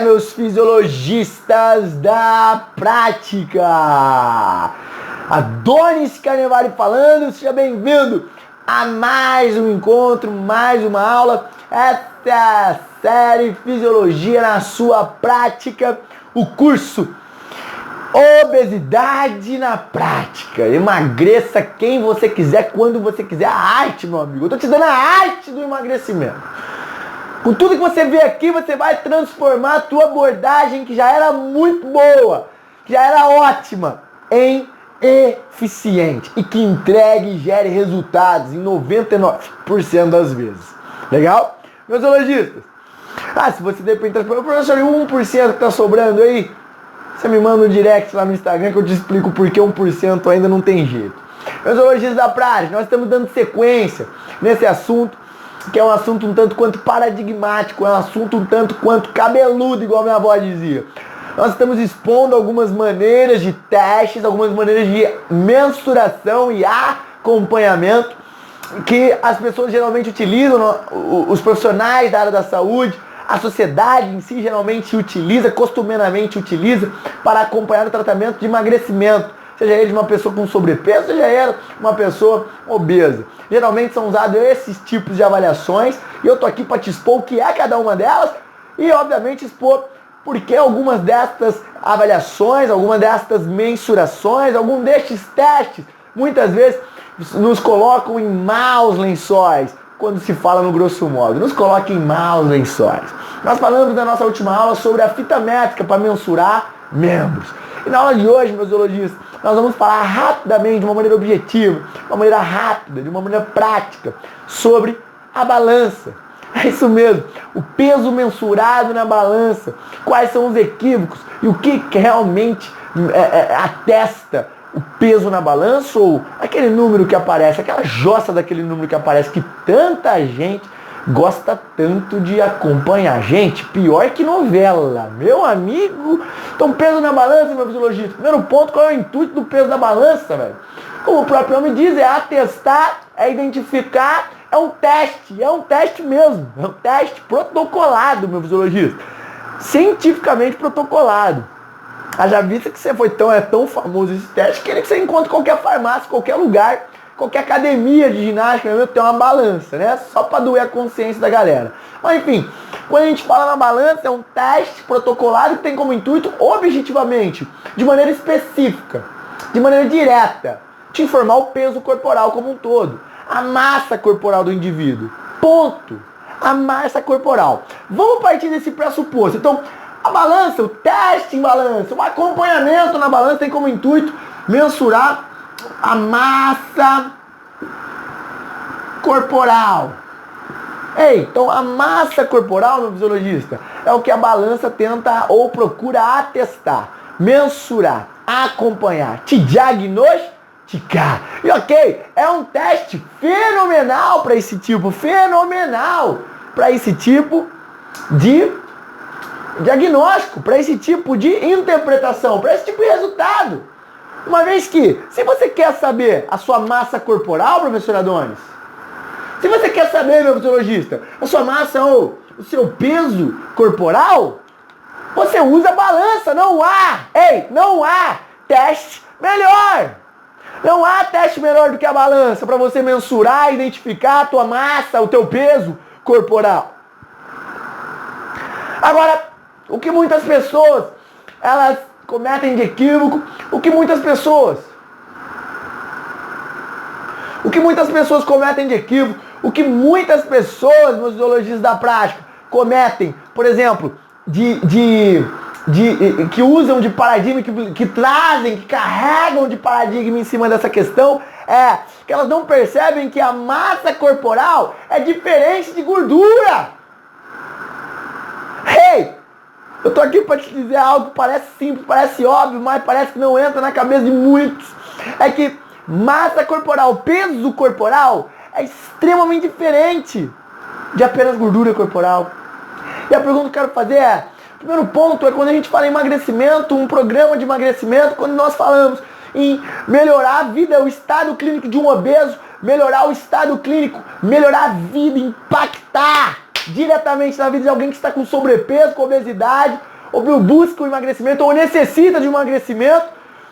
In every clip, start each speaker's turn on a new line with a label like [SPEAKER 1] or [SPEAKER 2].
[SPEAKER 1] meus fisiologistas da prática! Adonis Carnevale falando, seja bem-vindo a mais um encontro, mais uma aula. Essa é a série Fisiologia na Sua Prática, o curso Obesidade na Prática. Emagreça quem você quiser, quando você quiser. A arte, meu amigo. Eu tô te dando a arte do emagrecimento. Com tudo que você vê aqui, você vai transformar a tua abordagem, que já era muito boa, que já era ótima, em eficiente e que entregue e gere resultados em 99% das vezes. Legal? Meus zoologistas. Se você depende, professor, e 1% que tá sobrando aí, você me manda um direct lá no Instagram que eu te explico por que 1% ainda não tem jeito. Meus zoologistas da prática, nós estamos dando sequência nesse assunto, que é um assunto um tanto quanto paradigmático, é um assunto um tanto quanto cabeludo, igual minha avó dizia. Nós estamos expondo algumas maneiras de testes, algumas maneiras de mensuração e acompanhamento que as pessoas geralmente utilizam, os profissionais da área da saúde, a sociedade em si geralmente utiliza, costumeiramente utiliza para acompanhar o tratamento de emagrecimento. Seja ele de uma pessoa com sobrepeso, seja ele uma pessoa obesa. Geralmente são usados esses tipos de avaliações e eu tô aqui para te expor o que é cada uma delas e, obviamente, expor porque algumas destas avaliações, algumas destas mensurações, algum destes testes, muitas vezes nos colocam em maus lençóis, quando se fala no grosso modo, nos coloca em maus lençóis. Nós falamos na nossa última aula sobre a fita métrica para mensurar membros. E na aula de hoje, meus zoologistas, nós vamos falar rapidamente, de uma maneira objetiva, de uma maneira rápida, de uma maneira prática, sobre a balança. É isso mesmo, o peso mensurado na balança, quais são os equívocos e o que realmente atesta o peso na balança ou aquele número que aparece, aquela jossa daquele número que aparece, que tanta gente gosta tanto de acompanhar. Gente, pior que novela, meu amigo. Então, peso na balança, meu fisiologista. Primeiro ponto, qual é o intuito do peso da balança, velho? Como o próprio nome diz, é atestar, é identificar, é um teste mesmo. É um teste protocolado, meu fisiologista. Cientificamente protocolado. Haja vista que você é tão famoso esse teste que você encontra em qualquer farmácia, qualquer lugar, qualquer academia de ginástica, mesmo, tem uma balança, né? Só para doer a consciência da galera. Mas enfim, quando a gente fala na balança, é um teste protocolado que tem como intuito, objetivamente, de maneira específica, de maneira direta, te informar o peso corporal como um todo, a massa corporal do indivíduo. Ponto. A massa corporal. Vamos partir desse pressuposto. Então, a balança, o teste em balança, o acompanhamento na balança tem como intuito mensurar a massa corporal. Então a massa corporal, meu fisiologista, é o que a balança tenta ou procura atestar, mensurar, acompanhar, te diagnosticar. E é um teste fenomenal para esse tipo, de diagnóstico, para esse tipo de interpretação, para esse tipo de resultado. Uma vez que, se você quer saber a sua massa corporal, professor Adonis, se você quer saber, meu fisiologista, a sua massa ou o seu peso corporal, você usa a balança. Não há teste melhor. Não há teste melhor do que a balança para você mensurar, identificar a tua massa, o teu peso corporal. Agora, o que muitas pessoas, elas cometem de equívoco, o que muitas pessoas cometem de equívoco, o que muitas pessoas, meus zoologistas da prática, cometem, por exemplo, que usam de paradigma, que trazem, que carregam de paradigma em cima dessa questão, é que elas não percebem que a massa corporal é diferente de gordura. Eu tô aqui para te dizer algo que parece simples, parece óbvio, mas parece que não entra na cabeça de muitos. É que massa corporal, peso corporal, é extremamente diferente de apenas gordura corporal. E a pergunta que eu quero fazer é, o primeiro ponto é quando a gente fala em emagrecimento, um programa de emagrecimento, quando nós falamos em melhorar a vida, o estado clínico de um obeso, melhorar o estado clínico, melhorar a vida, impactar diretamente na vida de alguém que está com sobrepeso, com obesidade, ou busca o emagrecimento, ou necessita de um emagrecimento.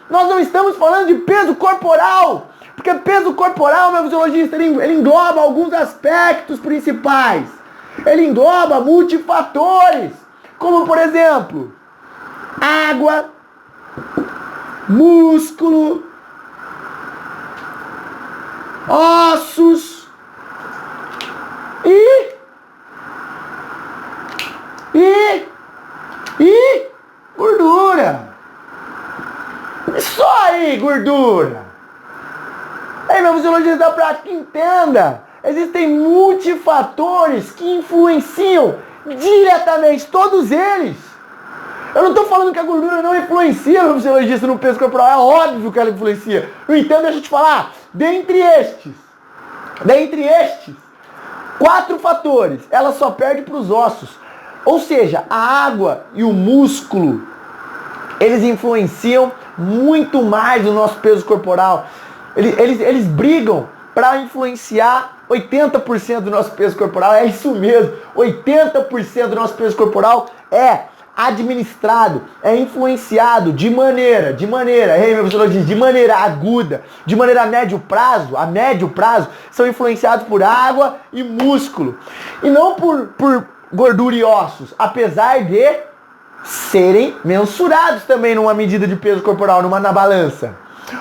[SPEAKER 1] Nós não estamos falando de peso corporal, porque peso corporal, meu fisiologista, ele engloba alguns aspectos principais. Ele engloba multifatores, como por exemplo, água, músculo, ossos e gordura. Só aí, gordura. Aí, meu fisiologista da prática, entenda. Existem multifatores que influenciam diretamente, todos eles. Eu não estou falando que a gordura não influencia, meu fisiologista, no peso corporal. É óbvio que ela influencia. No entanto, deixa eu te falar. Dentre estes, 4 fatores, ela só perde para os ossos. Ou seja, a água e o músculo, eles influenciam muito mais o nosso peso corporal. Eles brigam para influenciar 80% do nosso peso corporal. É isso mesmo. 80% do nosso peso corporal é administrado, é influenciado de maneira, de maneira aguda, de maneira a médio prazo, são influenciados por água e músculo. E não por gordura e ossos, apesar de serem mensurados também numa medida de peso corporal, na balança.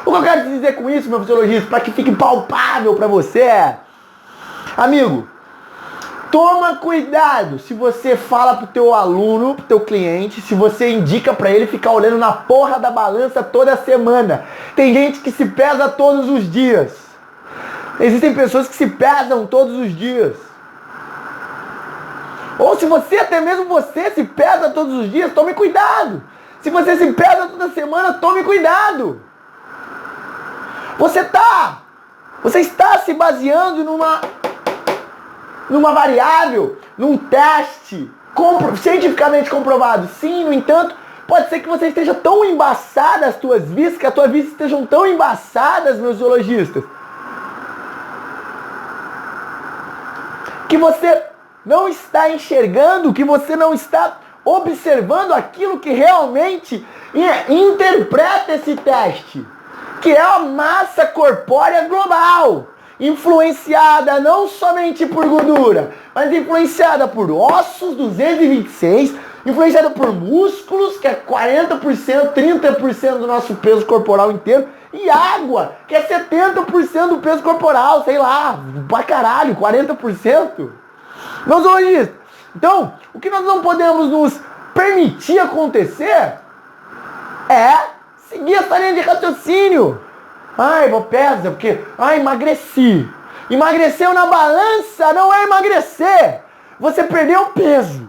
[SPEAKER 1] O que eu quero te dizer com isso, meu fisiologista, para que fique palpável para você é, amigo, toma cuidado se você fala pro teu aluno, pro teu cliente, se você indica para ele ficar olhando na porra da balança toda semana. Tem gente que se pesa todos os dias. Existem pessoas que se pesam todos os dias. Ou se você, até mesmo você, se pesa todos os dias, tome cuidado. Se você se pesa toda semana, tome cuidado. Você está se baseando numa variável, num teste cientificamente comprovado. Sim, no entanto, pode ser que você esteja tão embaçada as tuas vistas, que as tuas vistas estejam tão embaçadas, meus zoologistas, que você não está enxergando, que você não está observando aquilo que realmente interpreta esse teste, que é a massa corpórea global, influenciada não somente por gordura, mas influenciada por ossos, 226, influenciada por músculos, que é 40%, 30% do nosso peso corporal inteiro, e água, que é 70% do peso corporal, sei lá, pra caralho, 40%. Meus zoologistas, então, o que nós não podemos nos permitir acontecer é seguir essa linha de raciocínio. Vou pesar porque, emagreci. Emagreceu na balança não é emagrecer. Você perdeu peso.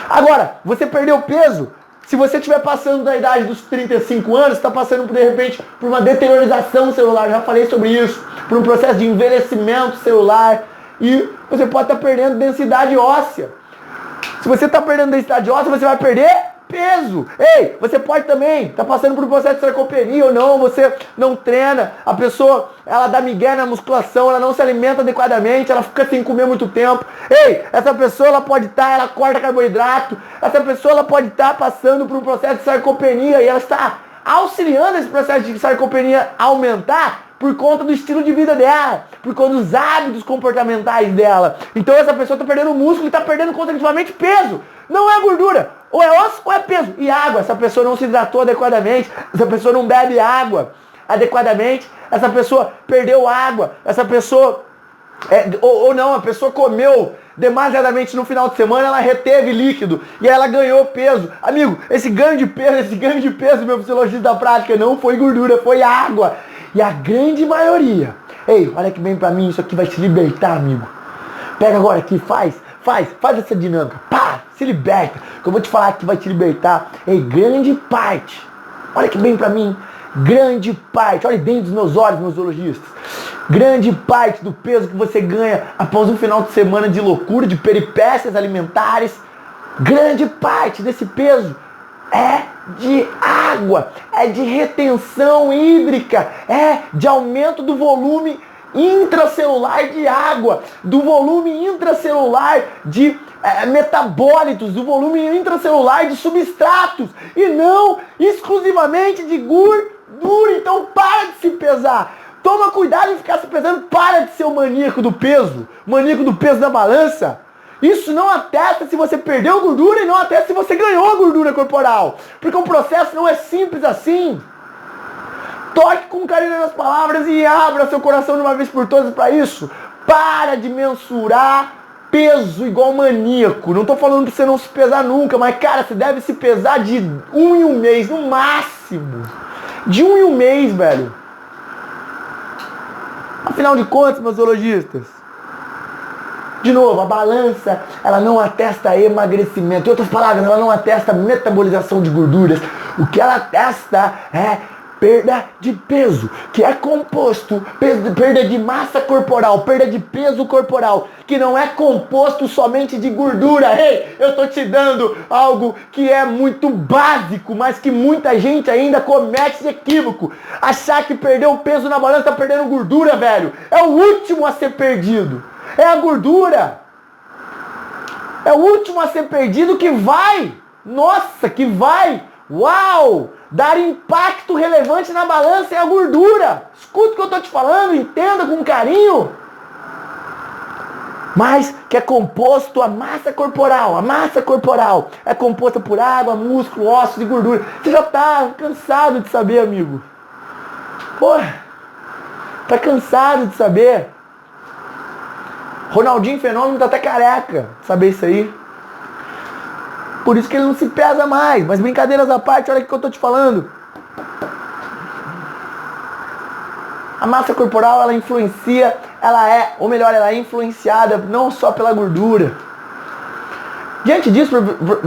[SPEAKER 1] Agora, você perdeu peso, se você estiver passando da idade dos 35 anos, está passando, de repente, por uma deteriorização celular, já falei sobre isso, por um processo de envelhecimento celular, e você pode estar perdendo densidade óssea. Se você está perdendo densidade óssea, você vai perder peso. Ei, você pode também estar passando por um processo de sarcopenia ou não, você não treina, a pessoa, ela dá migué na musculação, ela não se alimenta adequadamente, ela fica sem comer muito tempo. Ei, essa pessoa, ela pode estar, ela corta carboidrato, essa pessoa, ela pode estar passando por um processo de sarcopenia e ela está auxiliando esse processo de sarcopenia a aumentar por conta do estilo de vida dela, por conta dos hábitos comportamentais dela. Então essa pessoa está perdendo músculo e está perdendo consecutivamente peso. Não é gordura, ou é osso ou é peso. E água, essa pessoa não se hidratou adequadamente, essa pessoa não bebe água adequadamente, essa pessoa perdeu água, essa pessoa, ou não, a pessoa comeu demasiadamente no final de semana, ela reteve líquido e ela ganhou peso. Amigo, esse ganho de peso, meu fisiologista da prática, não foi gordura, foi água. E a grande maioria, ei, olha que bem pra mim, isso aqui vai te libertar, amigo. Pega agora aqui, faz essa dinâmica, pá, se liberta, que eu vou te falar que vai te libertar. Ei, grande parte, olha que bem pra mim, grande parte, olha dentro dos meus olhos, meus zoologistas, grande parte do peso que você ganha após um final de semana de loucura, de peripécias alimentares, grande parte desse peso é de água, é de retenção hídrica, é de aumento do volume intracelular de água, do volume intracelular de metabólitos, do volume intracelular de substratos e não exclusivamente de gordura. Então para de se pesar. Toma cuidado em ficar se pesando. Para de ser o maníaco do peso da balança. Isso não atesta se você perdeu gordura e não atesta se você ganhou gordura corporal. Porque o processo não é simples assim. Toque com carinho nas palavras e abra seu coração de uma vez por todas para isso. Para de mensurar peso igual maníaco. Não tô falando pra você não se pesar nunca, mas cara, você deve se pesar de 1 em 1 mês, no máximo. De 1 em 1 mês, velho. Afinal de contas, meus zoologistas, de novo, a balança, ela não atesta emagrecimento. Em outras palavras, ela não atesta metabolização de gorduras. O que ela atesta é perda de peso, que é composto, perda de massa corporal, perda de peso corporal, que não é composto somente de gordura. Ei, eu tô te dando algo que é muito básico, mas que muita gente ainda comete de equívoco. Achar que perdeu peso na balança tá perdendo gordura, velho. É o último a ser perdido. É a gordura. É o último a ser perdido que vai. Nossa, que vai. Uau! Dar impacto relevante na balança é a gordura. Escuta o que eu tô te falando, entenda com carinho. Mas que é composto a massa corporal. A massa corporal é composta por água, músculo, ossos e gordura. Você já tá cansado de saber, amigo. Porra, tá cansado de saber. Ronaldinho Fenômeno tá até careca de saber isso aí. Por isso que ele não se pesa mais. Mas brincadeiras à parte, olha o que eu tô te falando. A massa corporal, ela influencia, ela é influenciada não só pela gordura. Diante disso,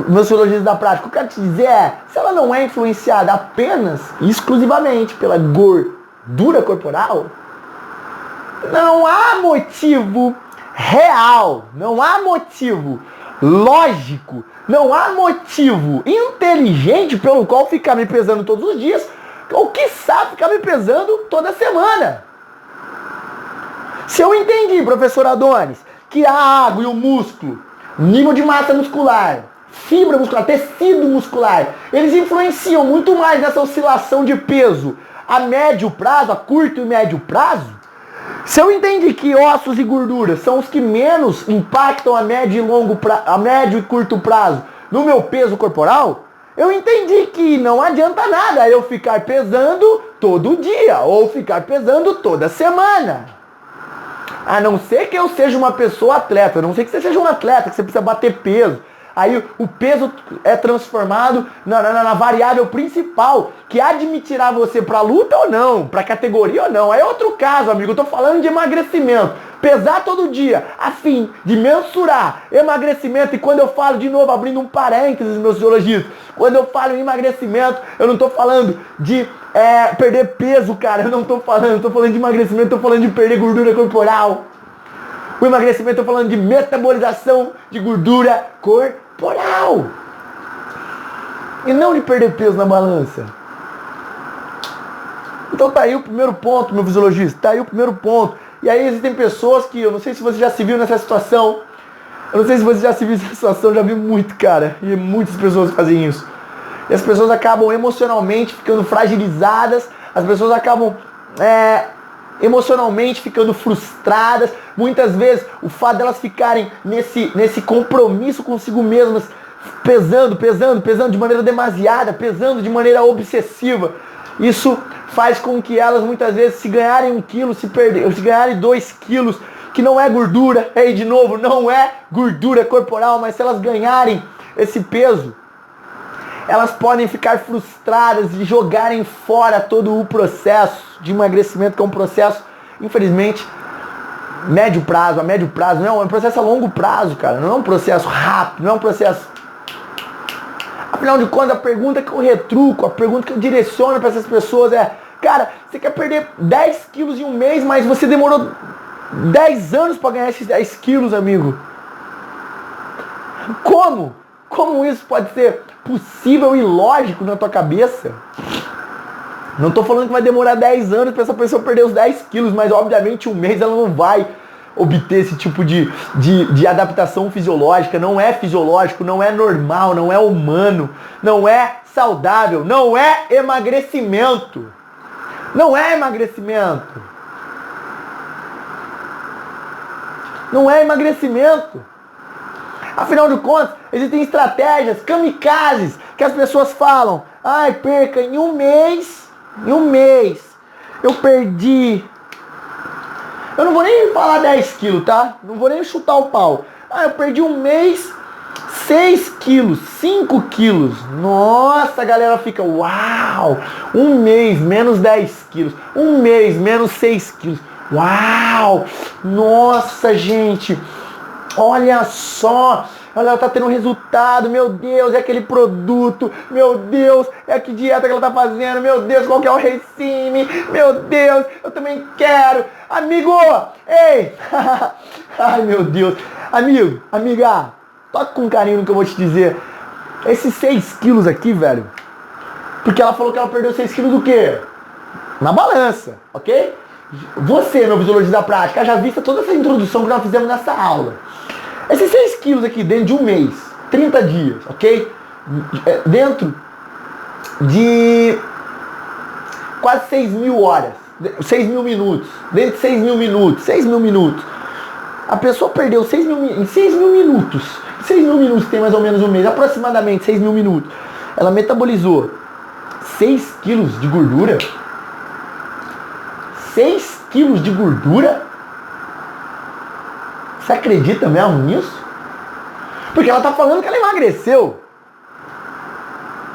[SPEAKER 1] meus zoologistas da prática, o que eu quero te dizer é, se ela não é influenciada apenas e exclusivamente pela gordura corporal, não há motivo real, não há motivo lógico, não há motivo inteligente pelo qual ficar me pesando todos os dias, ou quiçá ficar me pesando toda semana. Se eu entendi, professor Adonis, que a água e o músculo, nível de massa muscular, fibra muscular, tecido muscular, eles influenciam muito mais nessa oscilação de peso a médio prazo, a curto e médio prazo, se eu entendi que ossos e gorduras são os que menos impactam a médio e curto prazo no meu peso corporal, eu entendi que não adianta nada eu ficar pesando todo dia ou ficar pesando toda semana. A não ser que eu seja uma pessoa atleta, a não ser que você seja um atleta, que você precisa bater peso. Aí o peso é transformado na variável principal, que admitirá você para luta ou não, para categoria ou não. Aí é outro caso, amigo. Eu tô falando de emagrecimento. Pesar todo dia, a fim de mensurar emagrecimento. E quando eu falo, de novo, abrindo um parênteses, meus zoologistas, quando eu falo em emagrecimento, eu não tô falando de perder peso, cara. Eu tô falando de emagrecimento, tô falando de perder gordura corporal. O emagrecimento, eu tô falando de metabolização de gordura corporal. E não de perder peso na balança. Então tá aí o primeiro ponto, meu fisiologista. Tá aí o primeiro ponto. E aí existem pessoas que, eu não sei se você já se viu nessa situação. Eu já vi muito, cara. E muitas pessoas fazem isso. E as pessoas acabam emocionalmente ficando fragilizadas. As pessoas acabam emocionalmente ficando frustradas. Muitas vezes o fato delas ficarem nesse compromisso consigo mesmas, pesando de maneira demasiada, pesando de maneira obsessiva. Isso faz com que elas muitas vezes, se ganharem 1 quilo, se ganharem 2 quilos, que não é gordura, aí de novo, não é gordura corporal, mas se elas ganharem esse peso, elas podem ficar frustradas e jogarem fora todo o processo de emagrecimento, que é um processo, infelizmente, a médio prazo, não é um processo a longo prazo, cara, não é um processo rápido, não é um processo... Afinal de contas, a pergunta que eu retruco, a pergunta que eu direciono para essas pessoas é, cara, você quer perder 10 quilos em 1 mês, mas você demorou 10 anos para ganhar esses 10 quilos, amigo. Como? Como isso pode ser possível e lógico na tua cabeça? Não tô falando que vai demorar 10 anos para essa pessoa perder os 10 quilos, mas obviamente um mês ela não vai obter esse tipo de adaptação fisiológica. Não é fisiológico, não é normal, não é humano, não é saudável, não é emagrecimento. Não é emagrecimento. Não é emagrecimento. Afinal de contas, existem estratégias kamikazes que as pessoas falam: ai, perca em um mês, eu perdi. Eu não vou nem falar 10 quilos, tá? Não vou nem chutar o pau. Ah, eu perdi um mês, 6 quilos, 5 quilos. Nossa, a galera fica, uau! Um mês, menos 10 quilos. Um mês, menos 6 quilos. Uau! Nossa, gente! Olha só! Ela tá tendo um resultado, meu Deus, é aquele produto, meu Deus, é que dieta que ela tá fazendo, meu Deus, qual que é o regime, meu Deus, eu também quero. Amigo! Ei! Ai, meu Deus! Amigo, amiga, toca com carinho no que eu vou te dizer. Esses 6 quilos aqui, velho, porque ela falou que ela perdeu 6 quilos do quê? Na balança, ok? Você, meu fisiologista da prática, já vista toda essa introdução que nós fizemos nessa aula. Esses 6 quilos aqui dentro de um mês, 30 dias, ok? Dentro de quase 6 mil horas, 6 mil minutos, dentro de 6 mil minutos, 6 mil minutos. A pessoa perdeu 6 mil, em 6 mil minutos, 6 mil minutos tem mais ou menos um mês, aproximadamente 6 mil minutos. Ela metabolizou 6 quilos de gordura. 6 quilos de gordura? Você acredita mesmo nisso? Porque ela tá falando que ela emagreceu.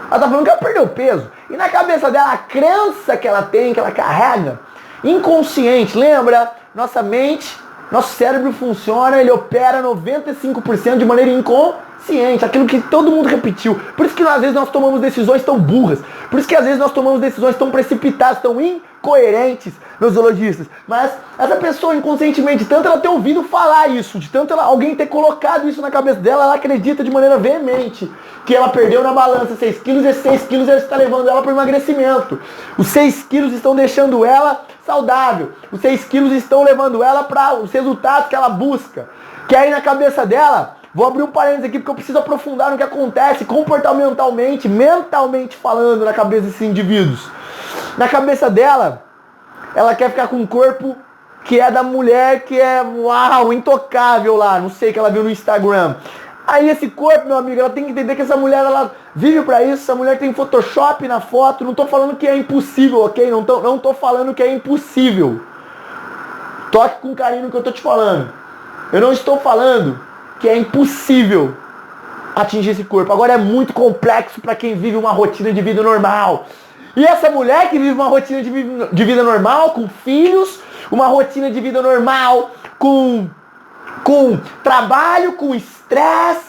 [SPEAKER 1] Ela tá falando que ela perdeu peso. E na cabeça dela, a crença que ela tem, que ela carrega, inconsciente, lembra? Nossa mente, nosso cérebro funciona, ele opera 95% de maneira inconsciente. Aquilo que todo mundo repetiu. Por isso que às vezes nós tomamos decisões tão burras. Por isso que às vezes nós tomamos decisões tão precipitadas, tão incoerentes, meus zoologistas. Mas essa pessoa inconscientemente, de tanto ela ter ouvido falar isso, de tanto alguém ter colocado isso na cabeça dela, ela acredita de maneira veemente que ela perdeu na balança 6 quilos e esses 6 quilos está levando ela para o emagrecimento. Os 6 quilos estão deixando ela saudável. Os 6 quilos estão levando ela para os resultados que ela busca. Que aí na cabeça dela, vou abrir um parênteses aqui porque eu preciso aprofundar no que acontece comportamentalmente, mentalmente falando na cabeça desses indivíduos. Na cabeça dela, ela quer ficar com um corpo que é da mulher que é, uau, intocável lá, não sei, que ela viu no Instagram. Aí esse corpo, meu amigo, ela tem que entender que essa mulher, ela vive pra isso, essa mulher tem Photoshop na foto, não tô falando que é impossível, ok? Não tô falando que é impossível. Toque com carinho no que eu tô te falando. Eu não estou falando que é impossível atingir esse corpo. Agora é muito complexo para quem vive uma rotina de vida normal. E essa mulher que vive uma rotina de vida normal, com filhos, uma rotina de vida normal, com trabalho, com estresse,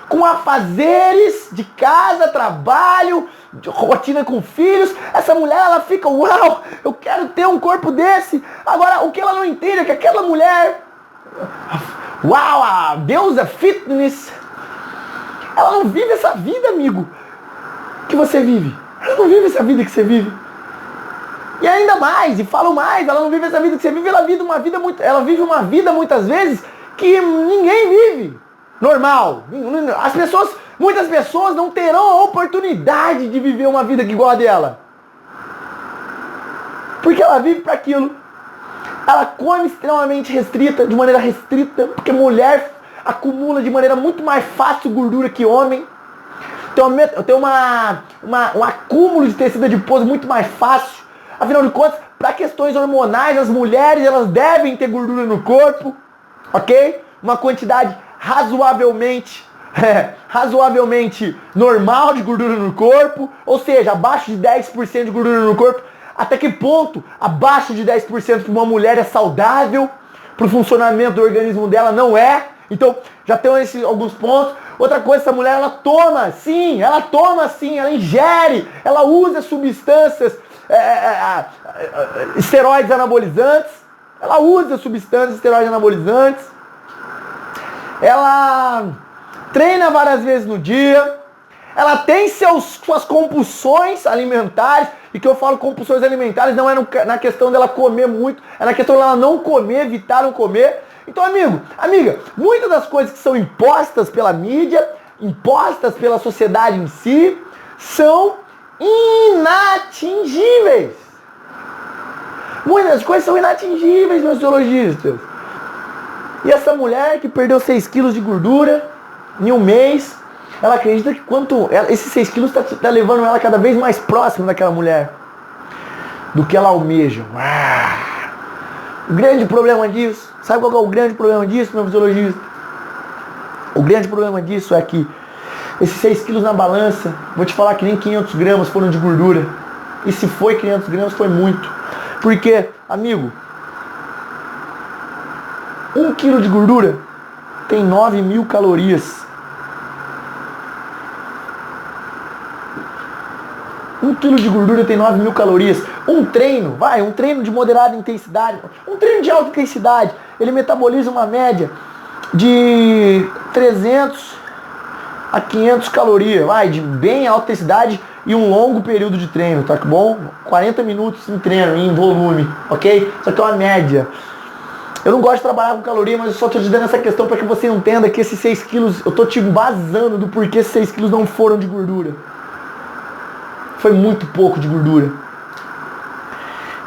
[SPEAKER 1] com afazeres de casa, trabalho, rotina com filhos, essa mulher, ela fica, uau, eu quero ter um corpo desse. Agora, o que ela não entende é que aquela mulher, uau, a deusa fitness, ela não vive essa vida, amigo, que você vive. Ela não vive essa vida que você vive. E ainda mais, e falo mais, ela não vive essa vida que você vive, ela vive uma vida muitas vezes que ninguém vive normal. Muitas pessoas não terão a oportunidade de viver uma vida igual a dela. Porque ela vive para aquilo. Ela come extremamente restrita, de maneira restrita, porque mulher acumula de maneira muito mais fácil gordura que homem. Tem um acúmulo de tecido adiposo muito mais fácil. Afinal de contas, para questões hormonais, as mulheres elas devem ter gordura no corpo, ok? Uma quantidade razoavelmente normal de gordura no corpo, ou seja, abaixo de 10% de gordura no corpo. Até que ponto abaixo de 10% para uma mulher é saudável? Para o funcionamento do organismo dela não é? Então, já tem alguns pontos. Outra coisa, essa mulher, ela toma sim, ela ingere, ela usa substâncias, esteroides anabolizantes, ela treina várias vezes no dia, ela tem suas compulsões alimentares, e que eu falo compulsões alimentares não é na questão dela comer muito, é na questão dela não comer, evitar não comer. Então, amiga, muitas das coisas que são impostas pela mídia, impostas pela sociedade em si, são inatingíveis. Muitas coisas são inatingíveis, meus fisiologistas. E essa mulher que perdeu 6 quilos de gordura em um mês, ela acredita que esses 6 quilos tá levando ela cada vez mais próximo daquela mulher, do que ela almeja. O grande problema disso, sabe qual é o grande problema disso, meu fisiologista? O grande problema disso é que esses 6 quilos na balança, vou te falar que nem 500 gramas foram de gordura. E se foi 500 gramas, foi muito. Porque, amigo, 1 quilo de gordura tem 9.000 calorias. 1 quilo de gordura tem 9.000 calorias. Um treino de moderada intensidade, um treino de alta intensidade, ele metaboliza uma média de 300 a 500 calorias, de bem alta intensidade e um longo período de treino, tá bom? 40 minutos em treino, em volume, ok? Isso aqui é uma média. Eu não gosto de trabalhar com caloria, mas eu só tô te dando essa questão para que você entenda que esses 6 quilos, eu tô te embasando do porquê esses 6 quilos não foram de gordura. Foi muito pouco de gordura.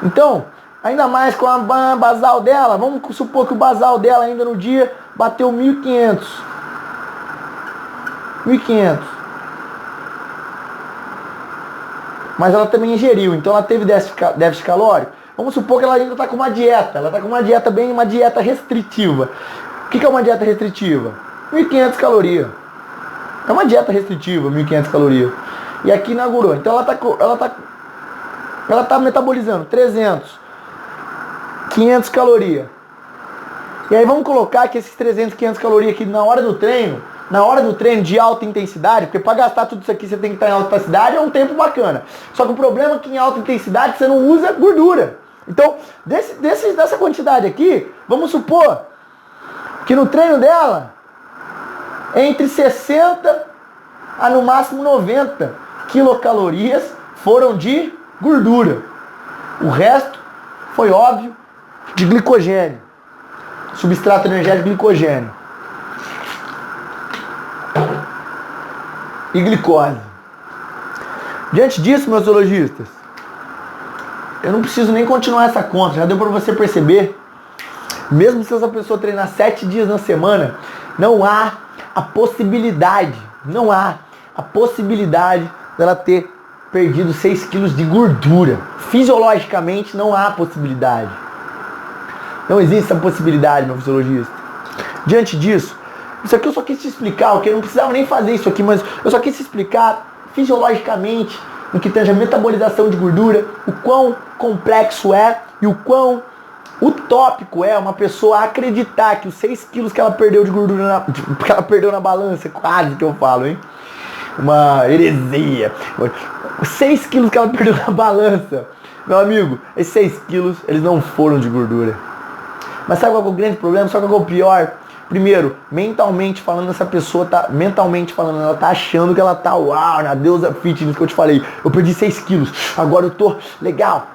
[SPEAKER 1] Então, ainda mais com a basal dela, vamos supor que o basal dela ainda no dia bateu 1.500. 1.500. Mas ela também ingeriu, então ela teve déficit calórico. Vamos supor que ela ainda está com uma dieta. Ela está com uma dieta restritiva. O que é uma dieta restritiva? 1.500 calorias. É uma dieta restritiva, 1.500 calorias. E aqui inaugurou. Então ela tá metabolizando 300, 500 calorias. E aí vamos colocar que esses 300, 500 calorias aqui na hora do treino de alta intensidade, porque para gastar tudo isso aqui você tem que estar em alta intensidade, é um tempo bacana. Só que o problema é que em alta intensidade você não usa gordura. Então, dessa quantidade aqui, vamos supor que no treino dela, entre 60 a no máximo 90 quilocalorias foram de gordura. O resto foi óbvio de glicogênio, substrato energético glicogênio e glicose. Diante disso, meus zoologistas, eu não preciso nem continuar essa conta, já deu para você perceber. Mesmo se essa pessoa treinar 7 dias na semana, não há a possibilidade dela ter perdido 6 quilos de gordura. Fisiologicamente não há possibilidade. Não existe essa possibilidade, meu fisiologista. Diante disso, isso aqui eu só quis te explicar, ok? Eu não precisava nem fazer isso aqui, mas eu só quis te explicar fisiologicamente, no que tange a metabolização de gordura, o quão complexo é e o quão utópico é uma pessoa acreditar que os 6 quilos que ela perdeu de gordura, que ela perdeu na balança, quase que eu falo, hein? Uma heresia. Os 6 quilos que ela perdeu na balança, meu amigo, esses 6 quilos, eles não foram de gordura. Mas sabe qual é o grande problema? Sabe qual é o pior? Primeiro, mentalmente falando, essa pessoa ela tá achando que ela tá, uau, na deusa fitness que eu te falei. Eu perdi 6 quilos, agora eu tô legal.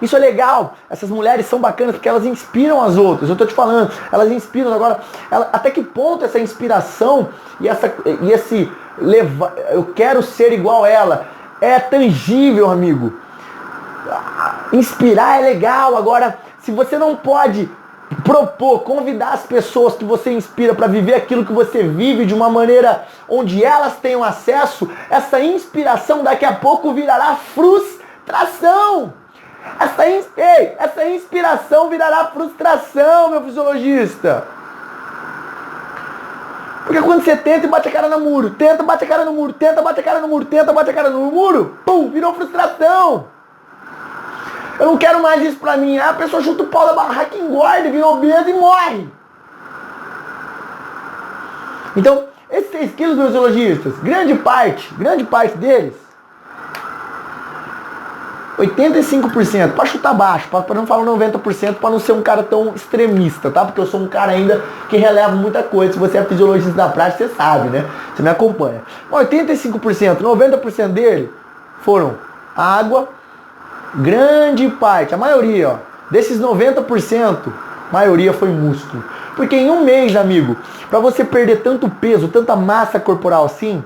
[SPEAKER 1] Isso é legal. Essas mulheres são bacanas porque elas inspiram as outras. Eu tô te falando, elas inspiram agora. Até que ponto essa inspiração e esse eu quero ser igual a ela é tangível, amigo. Inspirar é legal. Agora, se você não pode propor, convidar as pessoas que você inspira para viver aquilo que você vive de uma maneira onde elas tenham acesso, essa inspiração daqui a pouco virará frustração. Essa inspiração virará frustração, meu fisiologista. Porque quando você tenta e bate a cara no muro, tenta, bate a cara no muro, tenta, bate a cara no muro, tenta, bate a cara no muro, pum, virou frustração. Eu não quero mais isso pra mim. A pessoa chuta o pau da barraca, engorda, vira obesa e morre. Então, esses 6 quilos dos zoologistas, grande parte deles, 85%, para chutar baixo, para não falar 90%, para não ser um cara tão extremista, tá? Porque eu sou um cara ainda que releva muita coisa. Se você é fisiologista da prática, você sabe, né? Você me acompanha. 85%, 90% dele foram água, grande parte, a maioria, ó, desses 90%, a maioria foi músculo. Porque em um mês, amigo, para você perder tanto peso, tanta massa corporal assim,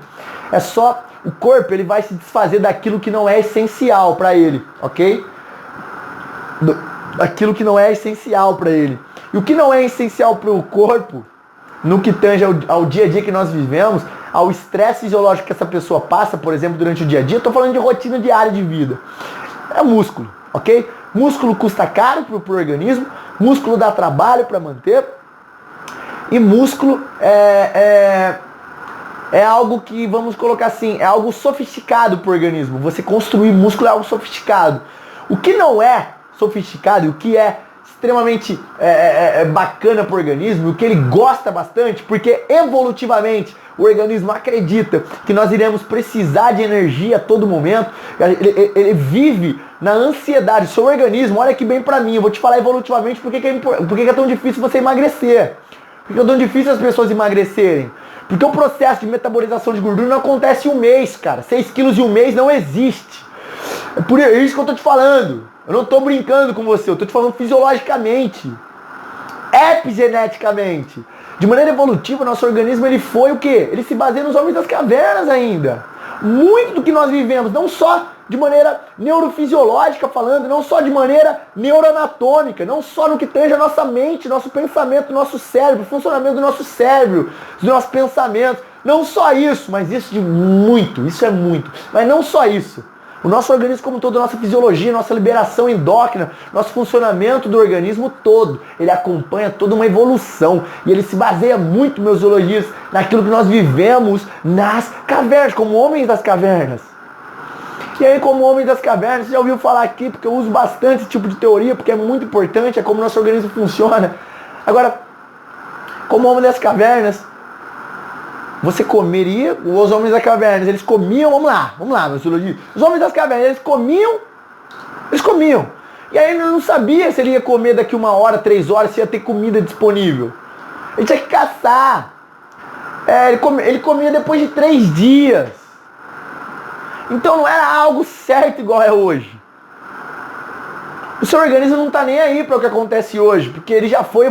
[SPEAKER 1] é só o corpo, ele vai se desfazer daquilo que não é essencial para ele, ok? Daquilo que não é essencial para ele. E o que não é essencial para o corpo, no que tange ao dia a dia que nós vivemos, ao estresse fisiológico que essa pessoa passa, por exemplo, durante o dia a dia, eu tô falando de rotina diária de vida. É músculo, ok? Músculo custa caro pro organismo, músculo dá trabalho para manter, e músculo é algo que, vamos colocar assim, é algo sofisticado pro organismo. Você construir músculo é algo sofisticado. O que não é sofisticado e o que é extremamente bacana pro organismo, o que ele gosta bastante, porque evolutivamente o organismo acredita que nós iremos precisar de energia a todo momento. Ele vive na ansiedade. O seu organismo, olha que bem pra mim, eu vou te falar evolutivamente por que é tão difícil você emagrecer. Por que é tão difícil as pessoas emagrecerem? Porque o processo de metabolização de gordura não acontece em um mês, cara. 6 quilos em um mês não existe. É por isso que eu tô te falando. Eu não tô brincando com você, eu tô te falando fisiologicamente, epigeneticamente. De maneira evolutiva, nosso organismo ele foi o quê? Ele se baseia nos homens das cavernas ainda. Muito do que nós vivemos, não só de maneira neurofisiológica falando, não só de maneira neuroanatômica, não só no que tange a nossa mente, nosso pensamento, nosso cérebro, o funcionamento do nosso cérebro, dos nossos pensamentos. Não só isso, mas isso é muito. Mas não só isso. O nosso organismo como todo, nossa fisiologia, nossa liberação endócrina, nosso funcionamento do organismo todo, ele acompanha toda uma evolução. E ele se baseia muito, meus zoologistas, naquilo que nós vivemos nas cavernas, como homens das cavernas. E aí, como homem das cavernas, você já ouviu falar aqui, porque eu uso bastante esse tipo de teoria, porque é muito importante, é como o nosso organismo funciona. Agora, como homem das cavernas, você comeria, os homens das cavernas, eles comiam, vamos lá, meus zoologistas. Os homens das cavernas, eles comiam. E aí ele não sabia se ele ia comer daqui 1 hora, 3 horas, se ia ter comida disponível. Ele tinha que caçar. Ele comia depois de 3 dias. Então não era algo certo igual é hoje. O seu organismo não está nem aí para o que acontece hoje, porque ele já foi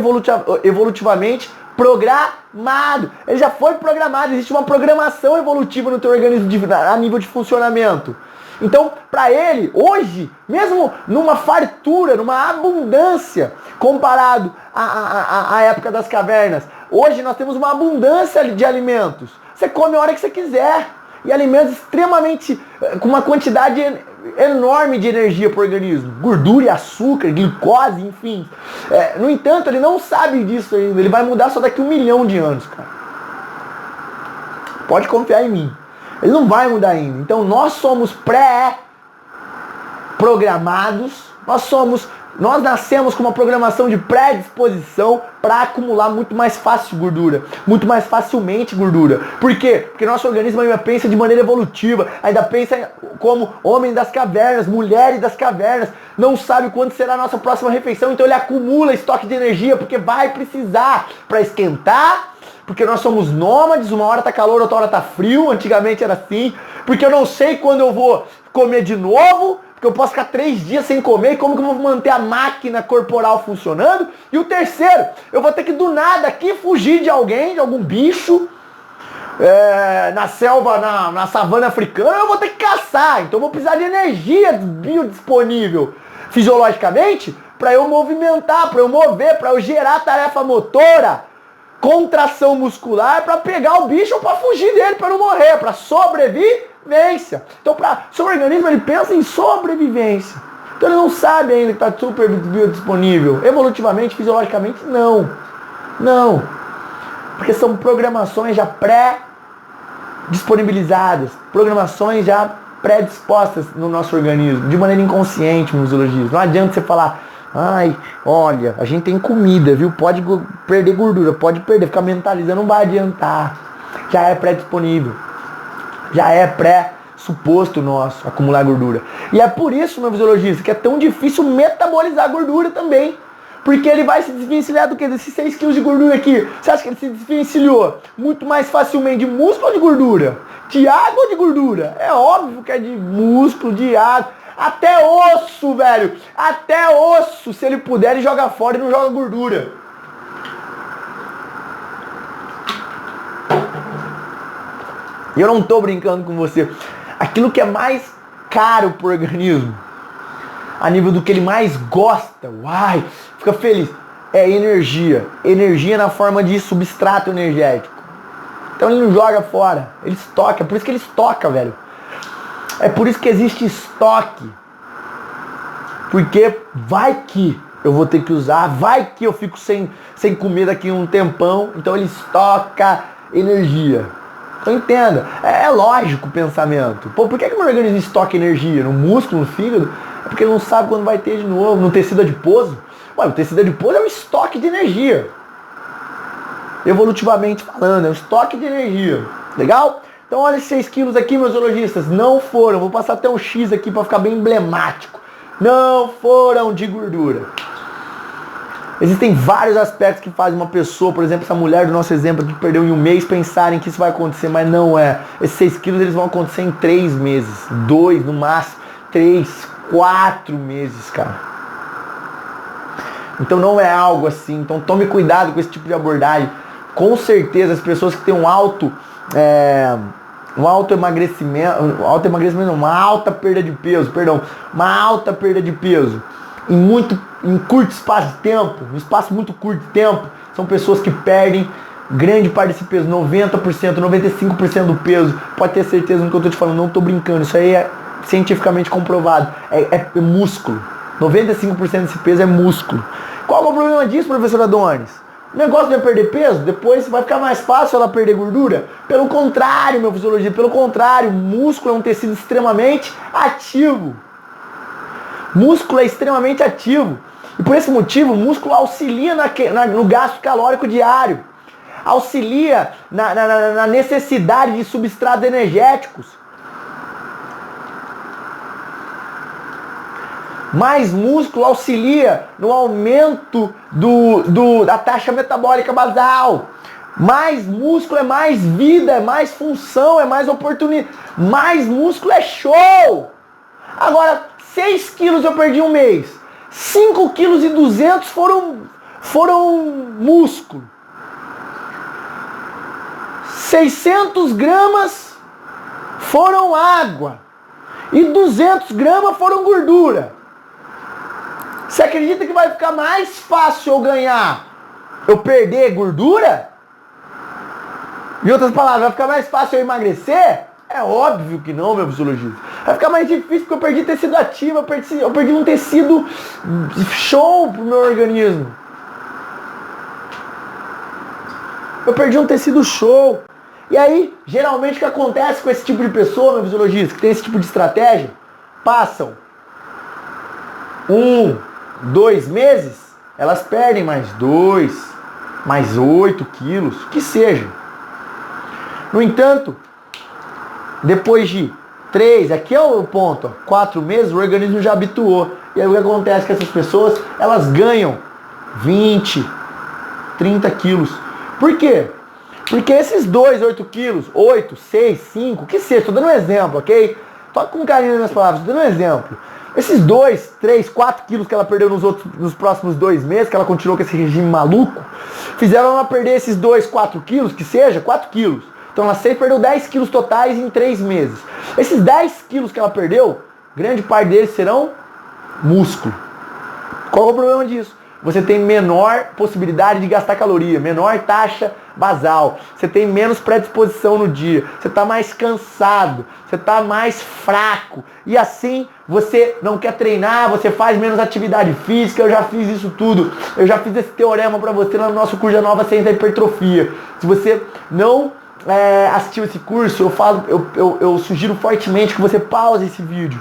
[SPEAKER 1] evolutivamente programado. Ele já foi programado. Existe uma programação evolutiva no teu organismo a nível de funcionamento. Então, para ele, hoje, mesmo numa fartura, numa abundância, comparado à época das cavernas, hoje nós temos uma abundância de alimentos. Você come a hora que você quiser. E alimentos extremamente, com uma quantidade enorme de energia para o organismo. Gordura, açúcar, glicose, enfim. No entanto, ele não sabe disso ainda. Ele vai mudar só daqui 1 milhão de anos, cara. Pode confiar em mim. Ele não vai mudar ainda. Então nós somos pré-programados. Nós nascemos com uma programação de predisposição para acumular muito mais fácil gordura, muito mais facilmente gordura. Por quê? Porque nosso organismo ainda pensa de maneira evolutiva, ainda pensa como homens das cavernas, mulheres das cavernas, não sabe quando será a nossa próxima refeição, então ele acumula estoque de energia, porque vai precisar para esquentar, porque nós somos nômades, 1 hora tá calor, outra hora tá frio, antigamente era assim, porque eu não sei quando eu vou comer de novo, que eu posso ficar 3 dias sem comer, e como que eu vou manter a máquina corporal funcionando? E o terceiro, eu vou ter que do nada aqui fugir de alguém, de algum bicho, na selva, na savana africana, eu vou ter que caçar, então eu vou precisar de energia biodisponível fisiologicamente para eu movimentar, para eu mover, para eu gerar tarefa motora, contração muscular para pegar o bicho ou para fugir dele, para não morrer, para sobrevivência. Então, seu organismo ele pensa em sobrevivência. Então ele não sabe ainda que está super biodisponível. Evolutivamente, fisiologicamente, não. Porque são programações já pré-disponibilizadas, programações já predispostas no nosso organismo, de maneira inconsciente, meus zoologistas. Não adianta você falar, ai, olha, a gente tem comida, viu? Pode perder gordura, pode perder, ficar mentalizando, não vai adiantar. Já é pré-disponível. Já é pressuposto nosso acumular gordura. E é por isso, meu fisiologista, que é tão difícil metabolizar gordura também. Porque ele vai se desvencilhar do que? Desses 6 quilos de gordura aqui. Você acha que ele se desvencilhou muito mais facilmente de músculo ou de gordura? De água ou de gordura? É óbvio que é de músculo, de água. Até osso, velho. Até osso, se ele puder, ele joga fora e não joga gordura. E eu não tô brincando com você. Aquilo que é mais caro pro organismo, a nível do que ele mais gosta, uai, fica feliz, é energia. Energia na forma de substrato energético. Então ele não joga fora, ele estoca. É por isso que ele estoca, velho. É por isso que existe estoque. Porque vai que eu vou ter que usar, vai que eu fico sem comida aqui um tempão. Então ele estoca energia. Então entenda, é lógico o pensamento. Pô, por que meu organismo estoca energia? No músculo, no fígado? É porque ele não sabe quando vai ter de novo. No tecido adiposo? Ué, o tecido adiposo é um estoque de energia. Evolutivamente falando, é um estoque de energia. Legal? Então olha esses 6 quilos aqui, meus zoologistas. Não foram, vou passar até um X aqui para ficar bem emblemático. Não foram de gordura. Existem vários aspectos que fazem uma pessoa, por exemplo, essa mulher do nosso exemplo que perdeu em um mês, pensarem que isso vai acontecer, mas não é. Esses 6 quilos eles vão acontecer em 3 meses, 2 no máximo, 3, 4 meses, cara. Então não é algo assim. Então tome cuidado com esse tipo de abordagem. Com certeza as pessoas que têm um alto emagrecimento, uma alta perda de peso, em curto espaço de tempo, um espaço muito curto de tempo, são pessoas que perdem grande parte desse peso, 90%, 95% do peso. Pode ter certeza no que eu tô te falando, não tô brincando, isso aí é cientificamente comprovado, é músculo. 95% desse peso é músculo. Qual é o problema disso, professor Adonis? O negócio de perder peso, depois vai ficar mais fácil ela perder gordura? Pelo contrário, meu fisiologia, pelo contrário, músculo é um tecido extremamente ativo. Músculo é extremamente ativo. E por esse motivo, o músculo auxilia no gasto calórico diário. Auxilia na necessidade de substratos energéticos. Mais músculo auxilia no aumento da taxa metabólica basal. Mais músculo é mais vida, é mais função, é mais oportunidade. Mais músculo é show! Agora, 6 quilos eu perdi um mês. 5 quilos e 200 foram músculo. 600 gramas foram água. E 200 gramas foram gordura. Você acredita que vai ficar mais fácil eu perder gordura? Em outras palavras, vai ficar mais fácil eu emagrecer? É óbvio que não, meu fisiologista. Vai ficar mais difícil porque eu perdi tecido ativo, eu perdi um tecido show pro meu organismo. Eu perdi um tecido show. E aí, geralmente o que acontece com esse tipo de pessoa, meu fisiologista, que tem esse tipo de estratégia, passam 1, 2 meses, elas perdem mais 2, mais 8 quilos, que seja. No entanto, depois de 3, aqui é o ponto, 4 meses, o organismo já habituou. E aí o que acontece com essas pessoas? Elas ganham 20, 30 quilos. Por quê? Porque esses 2, 8 quilos, 8, 6, 5, que seja, estou dando um exemplo, ok? Toca com carinho nas minhas palavras, estou dando um exemplo. Esses 2, 3, 4 quilos que ela perdeu nos próximos 2 meses, que ela continuou com esse regime maluco, fizeram ela perder esses 2, 4 quilos, que seja, 4 quilos. Então ela sempre perdeu 10 quilos totais em 3 meses. Esses 10 quilos que ela perdeu, grande parte deles serão músculo. Qual é o problema disso? Você tem menor possibilidade de gastar caloria, menor taxa basal, você tem menos predisposição no dia, você está mais cansado, você está mais fraco, e assim você não quer treinar, você faz menos atividade física. Eu já fiz isso tudo, eu já fiz esse teorema para você lá no nosso curso da Nova Ciência da Hipertrofia. Se você não assistiu esse curso, eu sugiro fortemente que você pause esse vídeo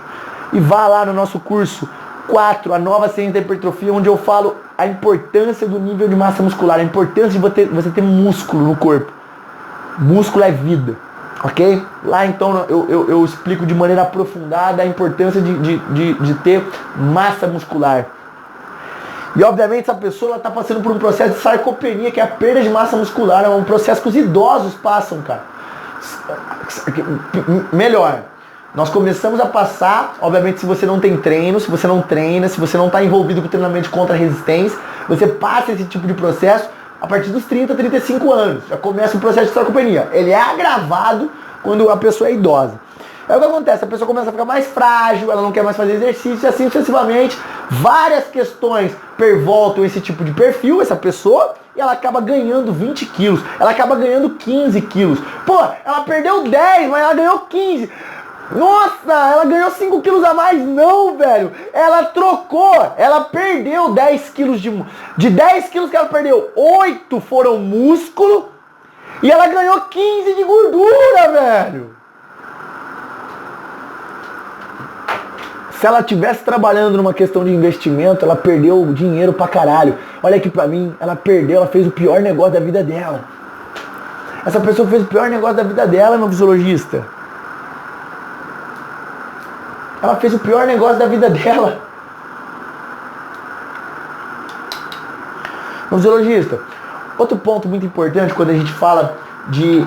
[SPEAKER 1] e vá lá no nosso curso 4, a Nova Ciência da Hipertrofia, onde eu falo a importância do nível de massa muscular, a importância de você ter músculo no corpo. Músculo é vida. Ok? Lá então eu explico de maneira aprofundada a importância de ter massa muscular. E obviamente essa pessoa está passando por um processo de sarcopenia, que é a perda de massa muscular. É um processo que os idosos passam, cara. Melhor, nós começamos a passar, obviamente se você não tem treino, se você não treina, se você não está envolvido com treinamento de contra-resistência, você passa esse tipo de processo a partir dos 30, 35 anos. Já começa o processo de sarcopenia. Ele é agravado quando a pessoa é idosa. Aí o que acontece? A pessoa começa a ficar mais frágil, ela não quer mais fazer exercício, e assim sucessivamente. Várias questões pervoltam esse tipo de perfil, essa pessoa, e ela acaba ganhando 20 quilos, ela acaba ganhando 15 quilos. Pô, ela perdeu 10, mas ela ganhou 15. Nossa, ela ganhou 5 quilos a mais. Não, velho. Ela trocou, ela perdeu 10 quilos de 10 quilos que ela perdeu, 8 foram músculo, e ela ganhou 15 de gordura, velho. Se ela estivesse trabalhando numa questão de investimento, ela perdeu dinheiro pra caralho. Olha aqui pra mim, ela fez o pior negócio da vida dela. Essa pessoa fez o pior negócio da vida dela, meu fisiologista. Ela fez o pior negócio da vida dela. Meu fisiologista, outro ponto muito importante quando a gente fala de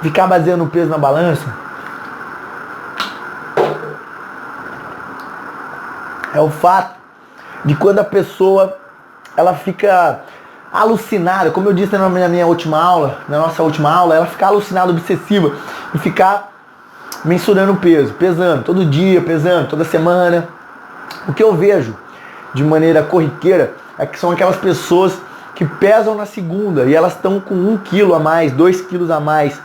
[SPEAKER 1] ficar baseando o peso na balança, é o fato de quando a pessoa ela fica alucinada, como eu disse na minha última aula, na nossa última aula, ela fica alucinada, obsessiva e ficar mensurando o peso, pesando todo dia, pesando toda semana. O que eu vejo de maneira corriqueira é que são aquelas pessoas que pesam na segunda e elas estão com 1 quilo a mais, 2 quilos a mais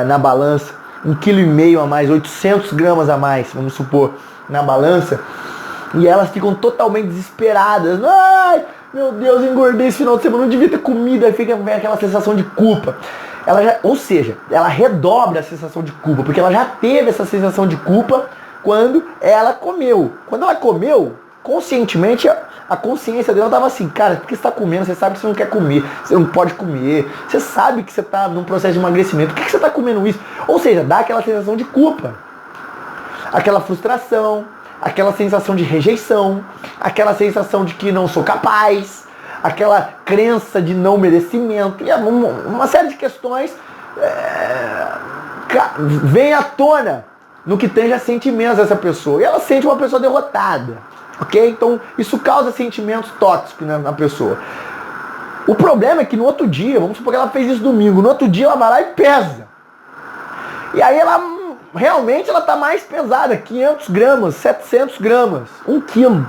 [SPEAKER 1] na balança, 1,5 kg a mais, 800 gramas a mais, vamos supor, na balança. E elas ficam totalmente desesperadas. Ai, meu Deus, engordei esse final de semana, não devia ter comido. Aí vem aquela sensação de culpa. Ou seja, ela redobra a sensação de culpa, porque ela já teve essa sensação de culpa quando ela comeu. Quando ela comeu, conscientemente, a consciência dela estava assim, cara, por que você está comendo? Você sabe que você não quer comer, você não pode comer, você sabe que você está num processo de emagrecimento, por que você está comendo isso? Ou seja, dá aquela sensação de culpa, aquela frustração, aquela sensação de rejeição, aquela sensação de que não sou capaz, aquela crença de não merecimento, e uma série de questões vem à tona no que tange a sentimentos dessa pessoa. E ela sente uma pessoa derrotada, ok? Então isso causa sentimentos tóxicos na pessoa. O problema é que no outro dia, vamos supor que ela fez isso domingo, no outro dia ela vai lá e pesa. E aí ela realmente ela está mais pesada, 500 gramas, 700 gramas, 1 quilo.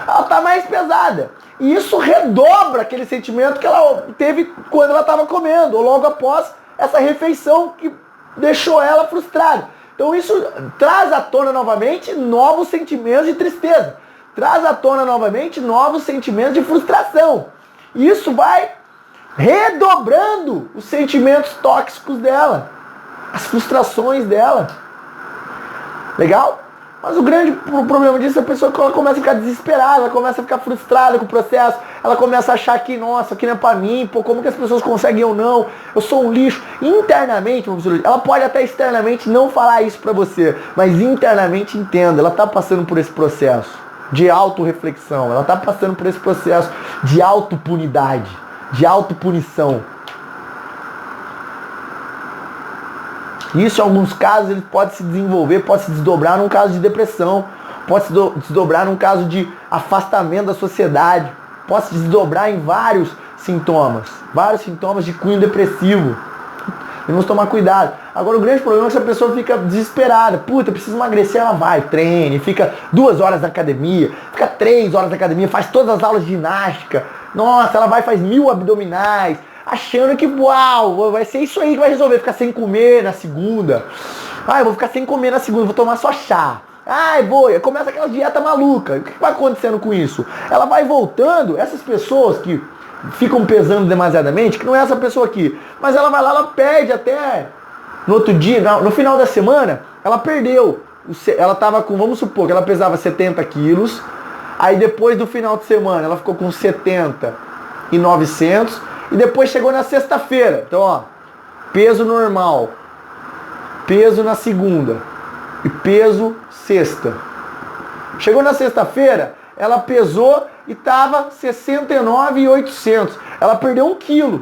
[SPEAKER 1] Ela está mais pesada. E isso redobra aquele sentimento que ela teve quando ela estava comendo, ou logo após essa refeição que deixou ela frustrada. Então isso traz à tona novamente novos sentimentos de tristeza. Traz à tona novamente novos sentimentos de frustração. E isso vai redobrando os sentimentos tóxicos dela, as frustrações dela. Legal? Mas o grande problema disso é a pessoa que ela começa a ficar desesperada, ela começa a ficar frustrada com o processo, ela começa a achar que, nossa, aqui não é pra mim, pô, como que as pessoas conseguem ou não, eu sou um lixo. Internamente, ela pode até externamente não falar isso pra você, mas internamente entenda, ela tá passando por esse processo de autorreflexão, ela tá passando por esse processo de autopunidade, de autopunição. Isso, em alguns casos, ele pode se desenvolver, pode se desdobrar num caso de depressão, pode se desdobrar num caso de afastamento da sociedade, pode se desdobrar em vários sintomas de cunho depressivo. Devemos tomar cuidado. Agora, o grande problema é que essa pessoa fica desesperada. Puta, preciso emagrecer, ela vai, treine, fica 2 horas na academia, fica 3 horas na academia, faz todas as aulas de ginástica. Nossa, ela vai, faz 1000 abdominais, achando que, uau, vai ser isso aí que vai resolver, ficar sem comer na segunda. Eu vou ficar sem comer na segunda, vou tomar só chá. Começa aquela dieta maluca. O que vai acontecendo com isso? Ela vai voltando, essas pessoas que ficam pesando demasiadamente, que não é essa pessoa aqui, mas ela vai lá, ela perde até no outro dia, no final da semana, ela perdeu. Ela tava com, vamos supor que ela pesava 70 quilos, aí depois do final de semana ela ficou com 70,900 e depois chegou na sexta-feira. Então, ó, peso normal, peso na segunda e peso sexta. Chegou na sexta-feira, ela pesou e estava 69.800. Ela perdeu 1,1 kg.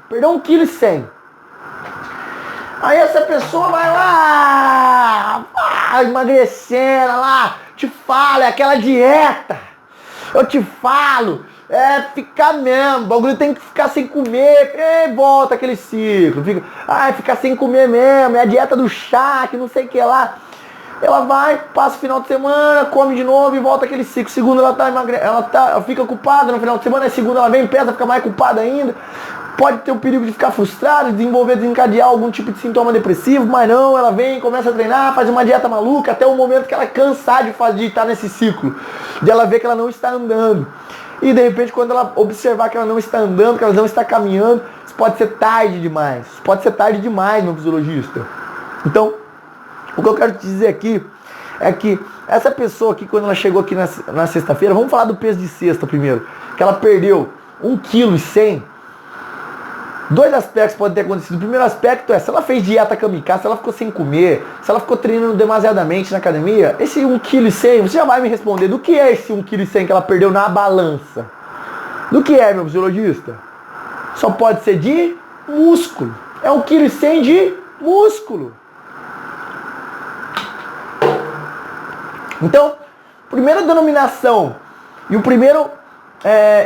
[SPEAKER 1] Perdeu 1,1 kg. Aí essa pessoa vai lá, emagrecendo lá, te fala, é aquela dieta. Eu te falo, ficar mesmo, o bagulho tem que ficar sem comer, e volta aquele ciclo. Ficar sem comer mesmo, é a dieta do chá, que não sei o que lá. Ela vai, passa o final de semana, come de novo e volta aquele ciclo. Segunda ela fica culpada no final de semana, aí segunda ela vem, pesa, fica mais culpada ainda. Pode ter o perigo de ficar frustrada, desencadear algum tipo de sintoma depressivo, mas não, ela vem, começa a treinar, faz uma dieta maluca, até o momento que ela cansar de estar nesse ciclo, de ela ver que ela não está andando. E de repente, quando ela observar que ela não está andando, que ela não está caminhando, isso pode ser tarde demais. Isso pode ser tarde demais, meu fisiologista. Então, o que eu quero te dizer aqui é que essa pessoa aqui, quando ela chegou aqui na sexta-feira, vamos falar do peso de sexta primeiro, que ela perdeu 1,1 kg. Dois aspectos podem ter acontecido. O primeiro aspecto é, se ela fez dieta kamikaze, se ela ficou sem comer, se ela ficou treinando demasiadamente na academia, esse 1,1 kg, você já vai me responder do que é esse 1,1 kg que ela perdeu na balança? Do que é, meu fisiologista? Só pode ser de músculo. É 1,1 kg de músculo. Então, primeira denominação e o primeiro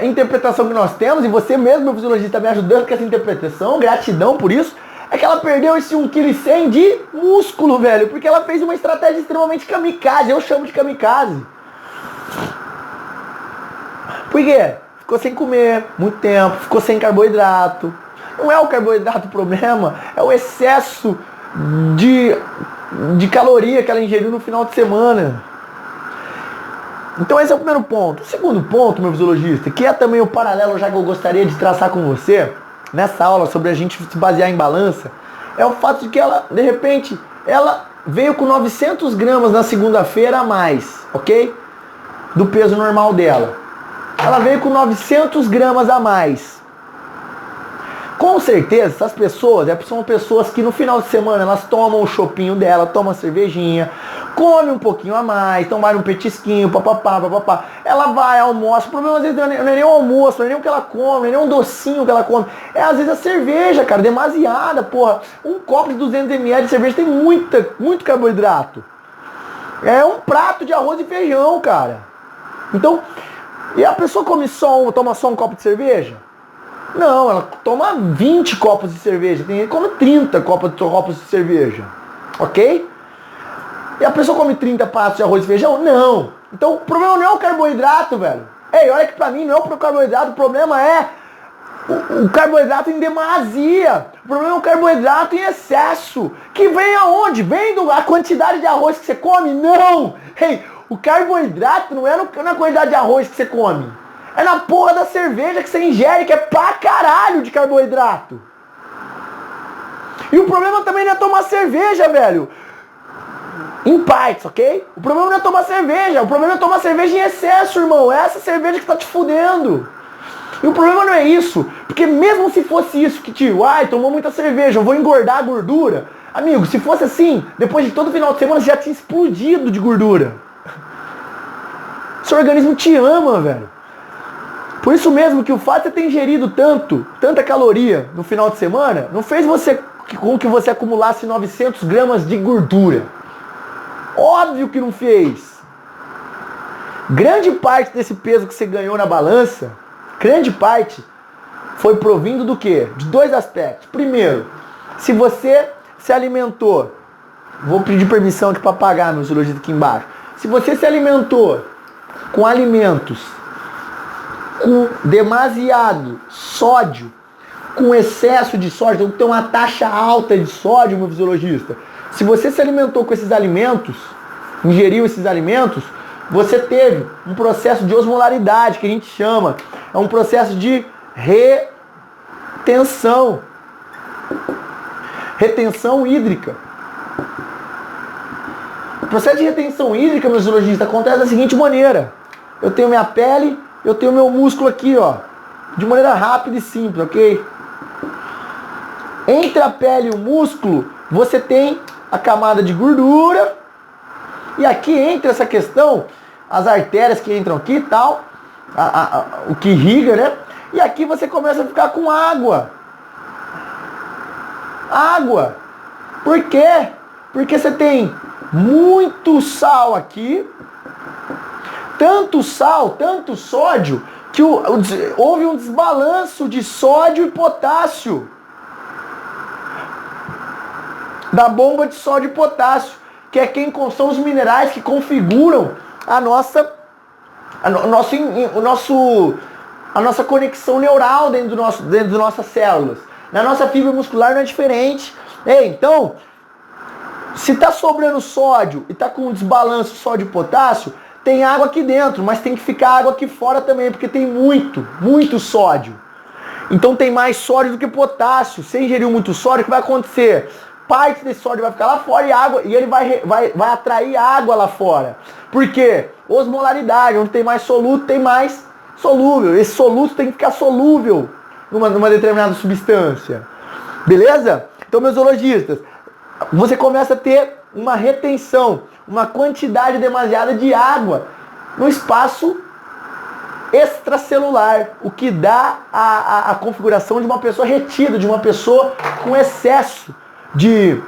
[SPEAKER 1] interpretação que nós temos, e você mesmo, meu fisiologista, me ajudando com essa interpretação, gratidão por isso, é que ela perdeu esse 1,1 kg de músculo, velho, porque ela fez uma estratégia extremamente kamikaze, eu chamo de kamikaze. Por quê? Ficou sem comer muito tempo, ficou sem carboidrato. Não é o carboidrato o problema, é o excesso de caloria que ela ingeriu no final de semana. Então esse é o primeiro ponto. O segundo ponto, meu fisiologista, que é também o paralelo já que eu gostaria de traçar com você, nessa aula sobre a gente se basear em balança, é o fato de que ela, de repente, ela veio com 900 gramas na segunda-feira a mais, ok? Do peso normal dela. Ela veio com 900 gramas a mais. Com certeza, essas pessoas são pessoas que no final de semana elas tomam o chopinho dela, tomam a cervejinha, come um pouquinho a mais, toma um petisquinho, papapá. Ela vai, almoça. O problema às vezes não é nem o almoço, não é nem o que ela come, não é nem um docinho que ela come. É às vezes a cerveja, cara, demasiada, porra. Um copo de 200 ml de cerveja tem muito carboidrato. É um prato de arroz e feijão, cara. Então, e a pessoa toma só um copo de cerveja? Não, ela toma 20 copos de cerveja. Tem gente que come 30 copos de cerveja. Ok? E a pessoa come 30 pratos de arroz e feijão? Não. Então o problema não é o carboidrato, velho. Ei, olha que pra mim não é o carboidrato, o problema é o carboidrato em demasia. O problema é o carboidrato em excesso. Que vem aonde? Vem da quantidade de arroz que você come? Não. Ei, o carboidrato não é na quantidade de arroz que você come. É na porra da cerveja que você ingere, que é pra caralho de carboidrato. E o problema também não é tomar cerveja, velho. Em partes, ok? O problema não é tomar cerveja. O problema é tomar cerveja em excesso, irmão. É essa cerveja que tá te fudendo. E o problema não é isso. Porque mesmo se fosse isso que tomou muita cerveja, eu vou engordar a gordura. Amigo, se fosse assim, depois de todo final de semana, você já tinha explodido de gordura. Seu organismo te ama, velho. Por isso mesmo que o fato de você ter ingerido tanta caloria no final de semana, não fez com que você acumulasse 900 gramas de gordura. Óbvio que não fez. Grande parte desse peso que você ganhou na balança, grande parte, foi provindo do quê? De dois aspectos. Primeiro, se você se alimentou, vou pedir permissão aqui para apagar meu fisiologista aqui embaixo. Se você se alimentou com alimentos com demasiado sódio, com excesso de sódio, então tem uma taxa alta de sódio, meu fisiologista. Se você se alimentou com esses alimentos, ingeriu esses alimentos, você teve um processo de osmolaridade, que a gente chama, é um processo de retenção hídrica. O processo de retenção hídrica, meu fisiologista, acontece da seguinte maneira. Eu tenho minha pele, eu tenho meu músculo aqui, ó, de maneira rápida e simples, ok? Entre a pele e o músculo, você tem a camada de gordura. E aqui entra essa questão, as artérias que entram aqui e tal, o que irriga, né? E aqui você começa a ficar com água. Água. Por quê? Porque você tem muito sal aqui, tanto sal, tanto sódio, que houve um desbalanço de sódio e potássio da bomba de sódio e potássio, que é são os minerais que configuram a nossa conexão neural dentro das nossas células. Na nossa fibra muscular não é diferente. Então, se está sobrando sódio e está com um desbalanço sódio e potássio, tem água aqui dentro, mas tem que ficar água aqui fora também, porque tem muito sódio. Então tem mais sódio do que potássio. Se ingeriu muito sódio, o que vai acontecer? Parte desse sódio vai ficar lá fora e ele vai atrair água lá fora. Por quê? Osmolaridade, onde tem mais soluto, tem mais solúvel. Esse soluto tem que ficar solúvel numa determinada substância. Beleza? Então, meus zoologistas, você começa a ter uma retenção, uma quantidade demasiada de água no espaço extracelular, o que dá a configuração de uma pessoa retida, de uma pessoa com excesso de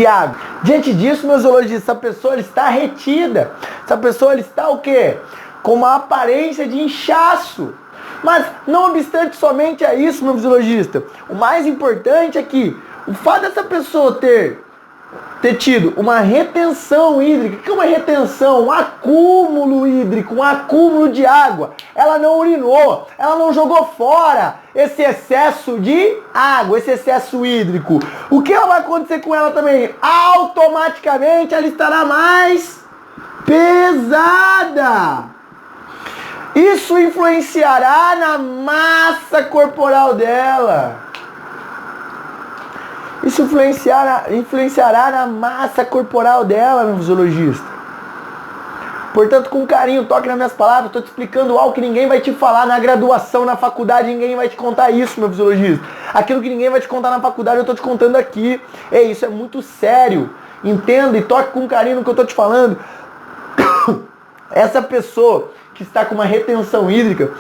[SPEAKER 1] água. Diante disso, meus zoologistas, essa pessoa está retida. Essa pessoa está o quê? Com uma aparência de inchaço. Mas, não obstante somente a isso, meu zoologista, o mais importante é que o fato dessa pessoa ter tido uma retenção hídrica, que é uma retenção, um acúmulo hídrico, um acúmulo de água. Ela não urinou, ela não jogou fora esse excesso de água, esse excesso hídrico. O que vai acontecer com ela também? Automaticamente ela estará mais pesada. Isso influenciará na massa corporal dela. Isso influenciará na massa corporal dela, meu fisiologista. Portanto, com carinho, toque nas minhas palavras. Estou te explicando algo que ninguém vai te falar na graduação, na faculdade. Ninguém vai te contar isso, meu fisiologista. Aquilo que ninguém vai te contar na faculdade, eu estou te contando aqui. Isso é muito sério. Entenda e toque com carinho no que eu estou te falando. Essa pessoa que está com uma retenção hídrica,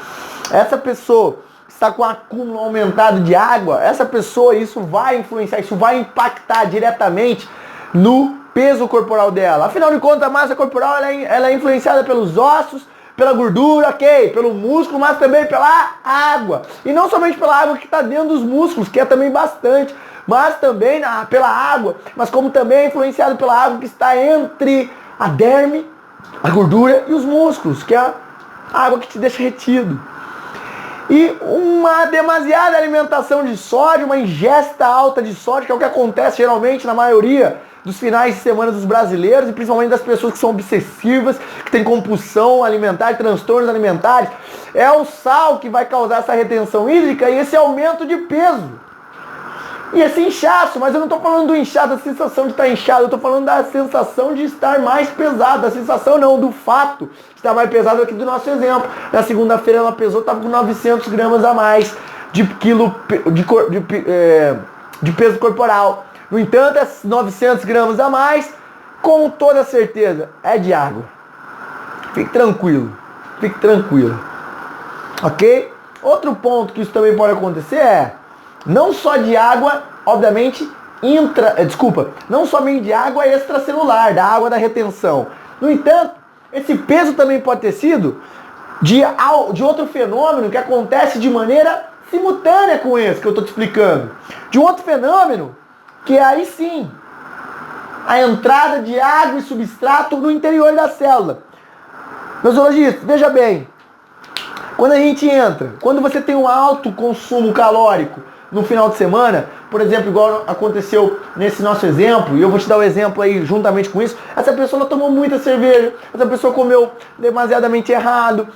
[SPEAKER 1] essa pessoa está com um acúmulo aumentado de água, essa pessoa, isso vai influenciar, isso vai impactar diretamente no peso corporal dela. Afinal de contas, a massa corporal ela é influenciada pelos ossos, pela gordura, ok, pelo músculo, mas também pela água. E não somente pela água que está dentro dos músculos, que é também bastante, mas também pela água, mas como também é influenciado pela água que está entre a derme, a gordura e os músculos, que é a água que te deixa retido. E uma demasiada alimentação de sódio, uma ingesta alta de sódio, que é o que acontece geralmente na maioria dos finais de semana dos brasileiros, e principalmente das pessoas que são obsessivas, que têm compulsão alimentar, transtornos alimentares. É o sal que vai causar essa retenção hídrica e esse aumento de peso. E esse inchaço, mas eu não estou falando do inchaço, da sensação de estar inchado, eu estou falando da sensação de estar mais pesado, da sensação não, do fato de estar mais pesado aqui do nosso exemplo. Na segunda-feira ela pesou, estava com 900 gramas a mais de peso corporal. No entanto, esses 900 gramas a mais, com toda certeza, é de água. Fique tranquilo, ok? Outro ponto que isso também pode acontecer é, não só de água, obviamente, não somente de água extracelular, da água da retenção. No entanto, esse peso também pode ter sido de outro fenômeno que acontece de maneira simultânea com esse que eu estou te explicando. De um outro fenômeno, que é aí sim, a entrada de água e substrato no interior da célula. Meus zoologistas, veja bem, quando você tem um alto consumo calórico no final de semana, por exemplo, igual aconteceu nesse nosso exemplo, e eu vou te dar o exemplo aí juntamente com isso, essa pessoa tomou muita cerveja, essa pessoa comeu demasiadamente errado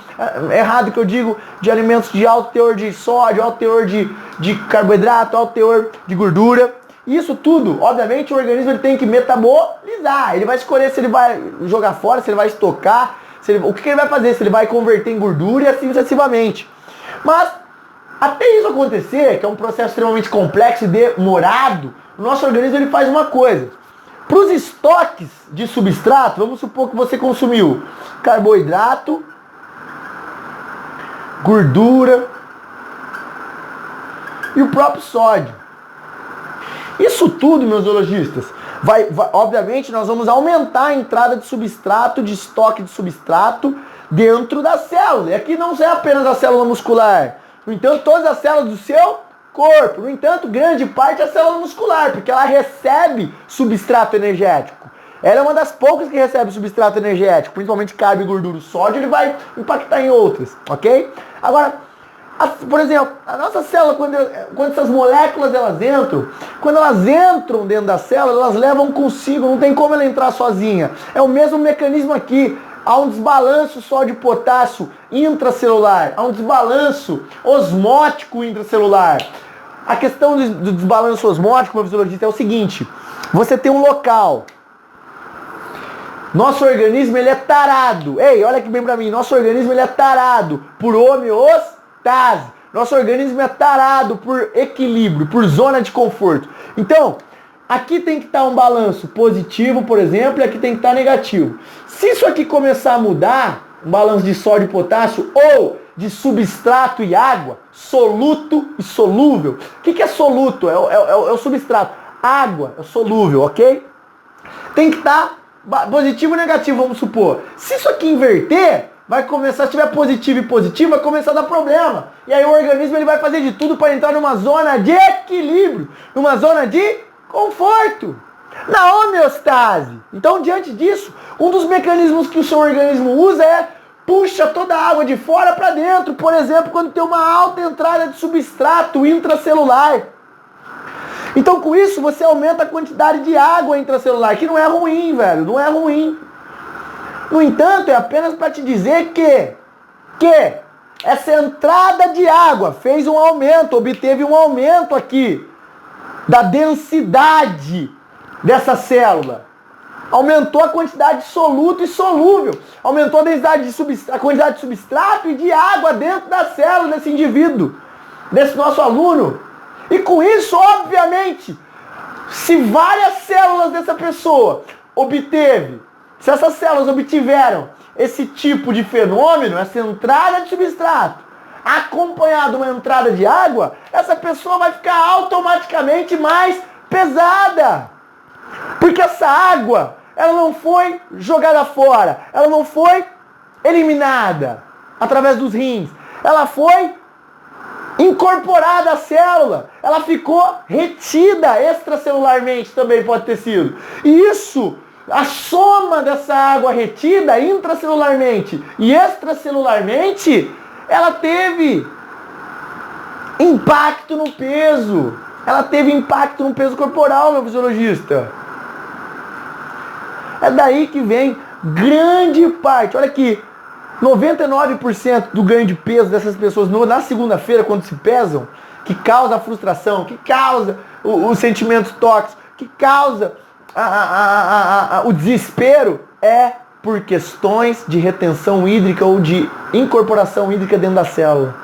[SPEAKER 1] que eu digo, de alimentos de alto teor de sódio, alto teor de carboidrato, alto teor de gordura. Isso tudo, obviamente, o organismo ele tem que metabolizar, ele vai escolher se ele vai jogar fora, se ele vai estocar, o que ele vai fazer, se ele vai converter em gordura e assim sucessivamente. Mas Até isso acontecer, que é um processo extremamente complexo e demorado, o nosso organismo ele faz uma coisa. Para os estoques de substrato, vamos supor que você consumiu carboidrato, gordura e o próprio sódio. Isso tudo, meus zoologistas, obviamente nós vamos aumentar a entrada de substrato, de estoque de substrato dentro da célula. E aqui não é apenas a célula muscular. No entanto, todas as células do seu corpo. No entanto, grande parte é a célula muscular, porque ela recebe substrato energético. Ela é uma das poucas que recebe substrato energético, principalmente carbo e gordura. O sódio ele vai impactar em outras, ok? Agora, por exemplo, a nossa célula, quando essas moléculas quando elas entram dentro da célula, elas levam consigo, não tem como ela entrar sozinha. É o mesmo mecanismo aqui. Há um desbalanço sódio-potássio intracelular, há um desbalanço osmótico intracelular. A questão do desbalanço osmótico, meu fisiologista, é o seguinte: você tem um local. Nosso organismo ele é tarado. Ei, olha aqui bem pra mim. Nosso organismo ele é tarado por homeostase. Nosso organismo é tarado por equilíbrio, por zona de conforto. Então, aqui tem que estar um balanço positivo, por exemplo, e aqui tem que estar negativo. Se isso aqui começar a mudar, um balanço de sódio e potássio, ou de substrato e água, soluto e solúvel. O que é soluto? É o substrato. Água é solúvel, ok? Tem que estar positivo e negativo, vamos supor. Se isso aqui inverter, vai começar, se tiver positivo e positivo, vai começar a dar problema. E aí o organismo ele vai fazer de tudo para entrar numa zona de equilíbrio, numa zona de conforto, na homeostase. Então, diante disso, um dos mecanismos que o seu organismo usa é puxa toda a água de fora para dentro. Por exemplo, quando tem uma alta entrada de substrato intracelular. Então, com isso, você aumenta a quantidade de água intracelular, que não é ruim, velho, não é ruim. No entanto, é apenas para te dizer que essa entrada de água fez um aumento, obteve um aumento aqui da densidade dessa célula. Aumentou a quantidade de soluto e solúvel. Aumentou a densidade a quantidade de substrato e de água dentro da célula desse indivíduo, desse nosso aluno. E com isso, obviamente, se várias células dessa pessoa se essas células obtiveram esse tipo de fenômeno, essa entrada de substrato, acompanhado de uma entrada de água, essa pessoa vai ficar automaticamente mais pesada. Porque essa água, ela não foi jogada fora, ela não foi eliminada através dos rins, ela foi incorporada à célula, ela ficou retida extracelularmente, também pode ter sido. E isso, a soma dessa água retida intracelularmente e extracelularmente, ela teve impacto no peso. Ela teve impacto no peso corporal, meu fisiologista. É daí que vem grande parte. Olha aqui, 99% do ganho de peso dessas pessoas na segunda-feira, quando se pesam, que causa a frustração, que causa os sentimentos tóxicos, que causa o desespero, é por questões de retenção hídrica ou de incorporação hídrica dentro da célula.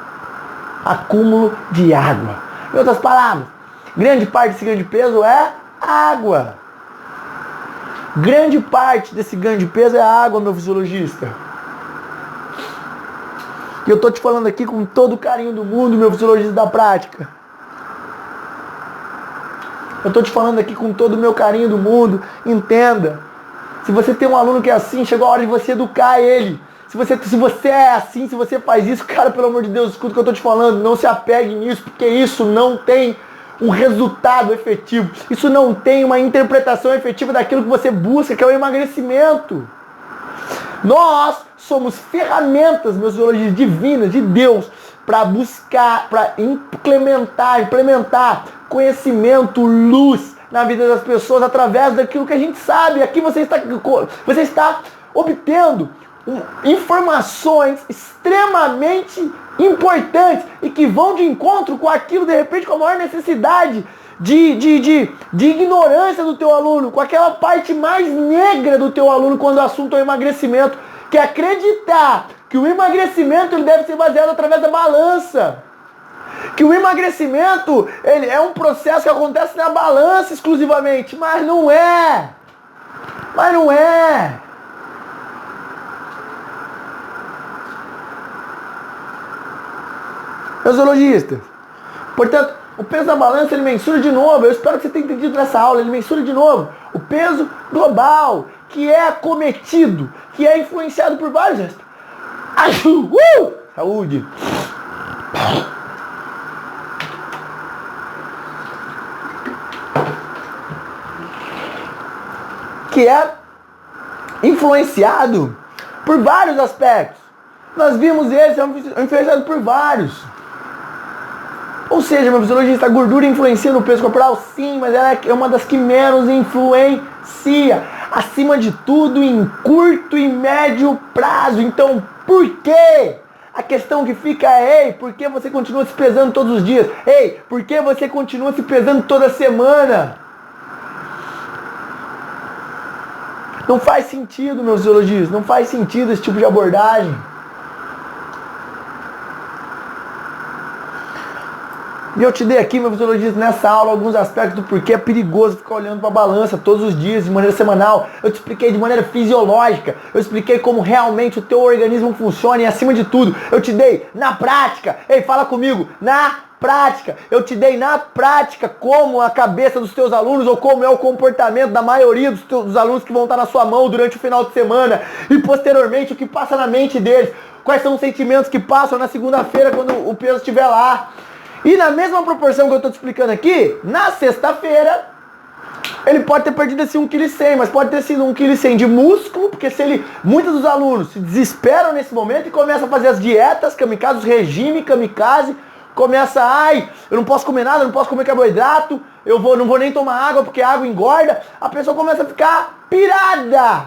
[SPEAKER 1] Acúmulo de água. Em outras palavras, grande parte desse ganho de peso é água. Grande parte desse ganho de peso é água, meu fisiologista. E eu tô te falando aqui com todo o carinho do mundo, meu fisiologista da prática. Eu tô te falando aqui com todo o meu carinho do mundo. Entenda. Se você tem um aluno que é assim, chegou a hora de você educar ele. Se você é assim, se você faz isso, cara, pelo amor de Deus, escuta o que eu tô te falando. Não se apegue nisso, porque isso não tem um resultado efetivo. Isso não tem uma interpretação efetiva daquilo que você busca, que é o emagrecimento. Nós somos ferramentas, meus fisiologistas, divinas, de Deus, para buscar, para implementar conhecimento, luz na vida das pessoas através daquilo que a gente sabe. Aqui você está obtendo informações extremamente importantes e que vão de encontro com aquilo, de repente, com a maior necessidade de ignorância do teu aluno, com aquela parte mais negra do teu aluno quando o assunto é o emagrecimento, que é acreditar que o emagrecimento ele deve ser baseado através da balança. Que o emagrecimento, ele é um processo que acontece na balança exclusivamente, mas não é. Mas não é. Meus zoologistas, portanto, o peso da balança, ele mensura de novo, eu espero que você tenha entendido nessa aula, ele mensura de novo o peso global, que é acometido, que é influenciado por vários. Saúde! Que é influenciado por vários aspectos. Nós vimos ele sendo influenciado por vários. Ou seja, meu fisiologista, a gordura influencia no peso corporal? Sim, mas ela é uma das que menos influencia. Acima de tudo, em curto e médio prazo. Então, por quê? A questão que fica é, ei, por que você continua se pesando todos os dias? Ei, por que você continua se pesando toda semana? Não faz sentido, meus fisiologistas, não faz sentido esse tipo de abordagem. E eu te dei aqui, meu fisiologista, nessa aula, alguns aspectos do porquê é perigoso ficar olhando para a balança todos os dias, de maneira semanal. Eu te expliquei de maneira fisiológica. Eu expliquei como realmente o teu organismo funciona e, acima de tudo, eu te dei na prática. Ei, fala comigo, na prática. Eu te dei na prática como a cabeça dos teus alunos ou como é o comportamento da maioria dos alunos que vão estar na sua mão durante o final de semana. E, posteriormente, o que passa na mente deles. Quais são os sentimentos que passam na segunda-feira quando o peso estiver lá. E na mesma proporção que eu estou te explicando aqui, na sexta-feira, ele pode ter perdido esse 1,1 kg, mas pode ter sido 1,1 kg de músculo, porque muitos dos alunos se desesperam nesse momento e começam a fazer as dietas kamikaze, os regime kamikaze, começa, eu não posso comer nada, eu não posso comer carboidrato, não vou nem tomar água porque a água engorda, a pessoa começa a ficar pirada.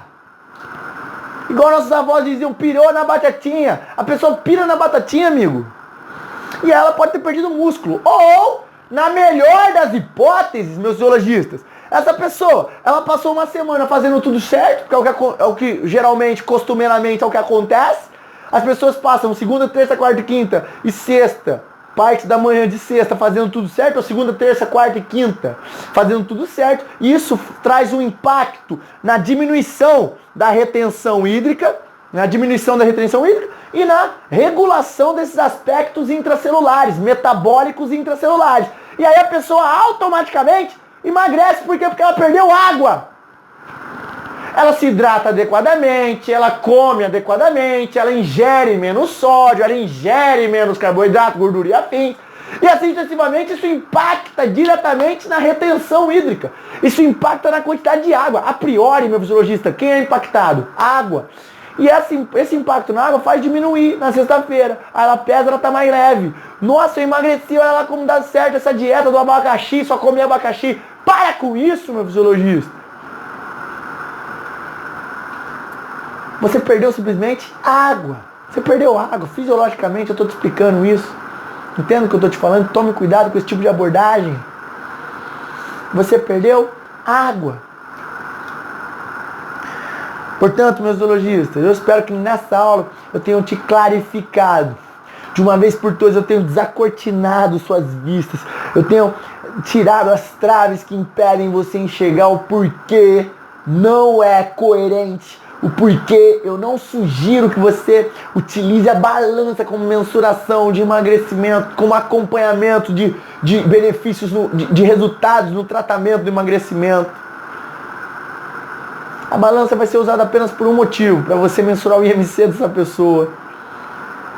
[SPEAKER 1] Igual nossos avós diziam, pirou na batatinha. A pessoa pira na batatinha, amigo. E ela pode ter perdido músculo. Ou, na melhor das hipóteses, meus zoologistas, essa pessoa, ela passou uma semana fazendo tudo certo, que é o que geralmente, costumeiramente, é o que acontece. As pessoas passam segunda, terça, quarta e quinta e sexta, parte da manhã de sexta fazendo tudo certo, ou segunda, terça, quarta e quinta fazendo tudo certo. E isso traz um impacto na diminuição da retenção hídrica, e na regulação desses aspectos intracelulares, metabólicos e intracelulares. E aí a pessoa automaticamente emagrece, por quê? Porque ela perdeu água. Ela se hidrata adequadamente, ela come adequadamente, ela ingere menos sódio, ela ingere menos carboidrato, gordura e afins. E assim sucessivamente, isso impacta diretamente na retenção hídrica. Isso impacta na quantidade de água. A priori, meu fisiologista, quem é impactado? Água. E esse impacto na água faz diminuir na sexta-feira. Aí ela pesa, ela tá mais leve. Nossa, eu emagreci, olha lá como dá certo essa dieta do abacaxi, só comer abacaxi. Para com isso, meu fisiologista. Você perdeu simplesmente água. Você perdeu água. Fisiologicamente, eu estou te explicando isso. Entende o que eu estou te falando? Tome cuidado com esse tipo de abordagem. Você perdeu água. Portanto, meus zoologistas, eu espero que nessa aula eu tenha te clarificado. De uma vez por todas eu tenho desacortinado suas vistas. Eu tenho tirado as traves que impedem você enxergar o porquê não é coerente. O porquê eu não sugiro que você utilize a balança como mensuração de emagrecimento, como acompanhamento de benefícios, de resultados no tratamento do emagrecimento. A balança vai ser usada apenas por um motivo, para você mensurar o IMC dessa pessoa.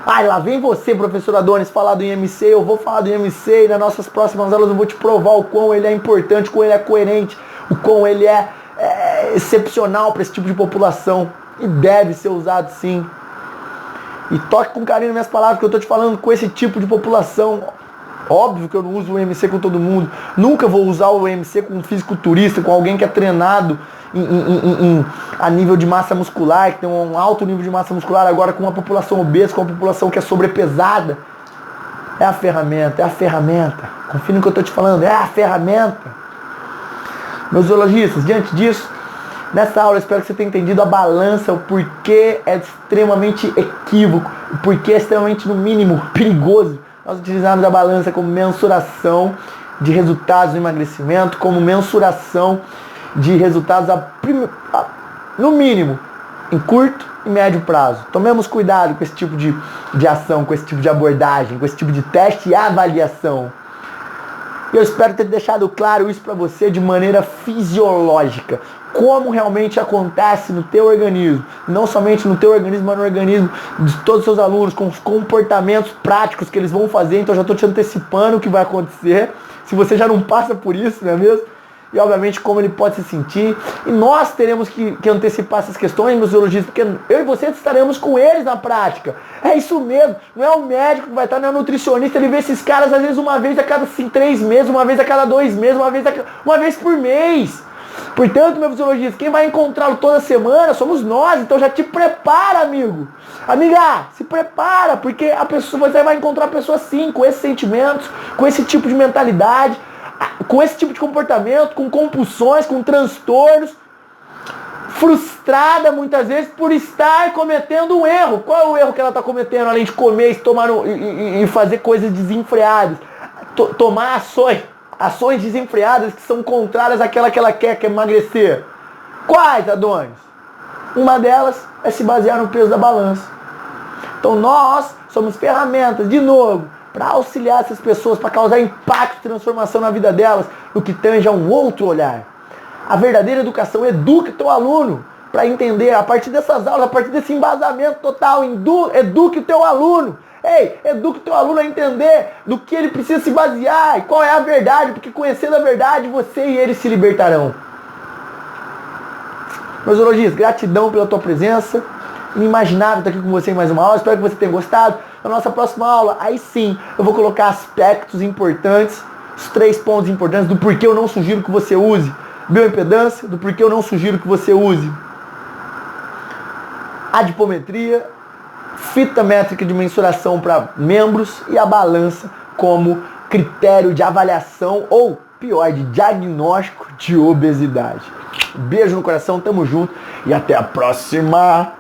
[SPEAKER 1] Lá vem você, professor Adonis, falar do IMC, eu vou falar do IMC e nas nossas próximas aulas eu vou te provar o quão ele é importante, o quão ele é coerente, o quão ele é excepcional para esse tipo de população. E deve ser usado sim. E toque com carinho nas minhas palavras, que eu estou te falando com esse tipo de população. Óbvio que eu não uso o IMC com todo mundo. Nunca vou usar o IMC com um fisiculturista, com alguém que é treinado a nível de massa muscular, que tem um alto nível de massa muscular, agora com uma população obesa, com uma população que é sobrepesada. É a ferramenta. Confia no que eu estou te falando, é a ferramenta. Meus zoologistas, diante disso, nessa aula eu espero que você tenha entendido a balança, o porquê é extremamente equívoco, o porquê é extremamente, no mínimo, perigoso nós utilizamos a balança como mensuração de resultados do emagrecimento, como mensuração de resultados no mínimo, em curto e médio prazo. Tomemos cuidado com esse tipo de ação, com esse tipo de abordagem, com esse tipo de teste e avaliação. Eu espero ter deixado claro isso para você de maneira fisiológica. Como realmente acontece no teu organismo. Não somente no teu organismo, mas no organismo de todos os seus alunos, com os comportamentos práticos que eles vão fazer. Então eu já estou te antecipando o que vai acontecer. Se você já não passa por isso, não é mesmo? E obviamente como ele pode se sentir. E nós teremos que antecipar essas questões, meus biologistas, porque eu e você estaremos com eles na prática. É isso mesmo. Não é o médico que vai estar, não é o nutricionista. Ele vê esses caras às vezes uma vez a cada 3 meses, uma vez a cada 2 meses, uma vez por mês. Portanto, meu fisiologista, quem vai encontrá-lo toda semana somos nós. Então já te prepara, amigo. Amiga, se prepara, porque você vai encontrar pessoas assim, com esses sentimentos, com esse tipo de mentalidade, com esse tipo de comportamento, com compulsões, com transtornos, frustrada muitas vezes por estar cometendo um erro. Qual é o erro que ela está cometendo, além de comer e fazer coisas desenfreadas? Tomar ações desenfreadas que são contrárias àquela que ela quer, que é emagrecer. Quais, Adonis? Uma delas é se basear no peso da balança. Então nós somos ferramentas, de novo, para auxiliar essas pessoas, para causar impacto e transformação na vida delas, no que tange a um outro olhar. A verdadeira educação educa teu aluno para entender, a partir dessas aulas, a partir desse embasamento total, eduque o teu aluno. Ei, eduque o teu aluno a entender do que ele precisa se basear e qual é a verdade, porque conhecendo a verdade, você e ele se libertarão. Meus elogios, gratidão pela tua presença. Inimaginável estar aqui com você em mais uma aula. Espero que você tenha gostado. Na nossa próxima aula, aí sim, eu vou colocar aspectos importantes, os 3 pontos importantes do porquê eu não sugiro que você use bioimpedância, do porquê eu não sugiro que você use adipometria, fita métrica de mensuração para membros e a balança como critério de avaliação ou, pior, de diagnóstico de obesidade. Beijo no coração, tamo junto e até a próxima.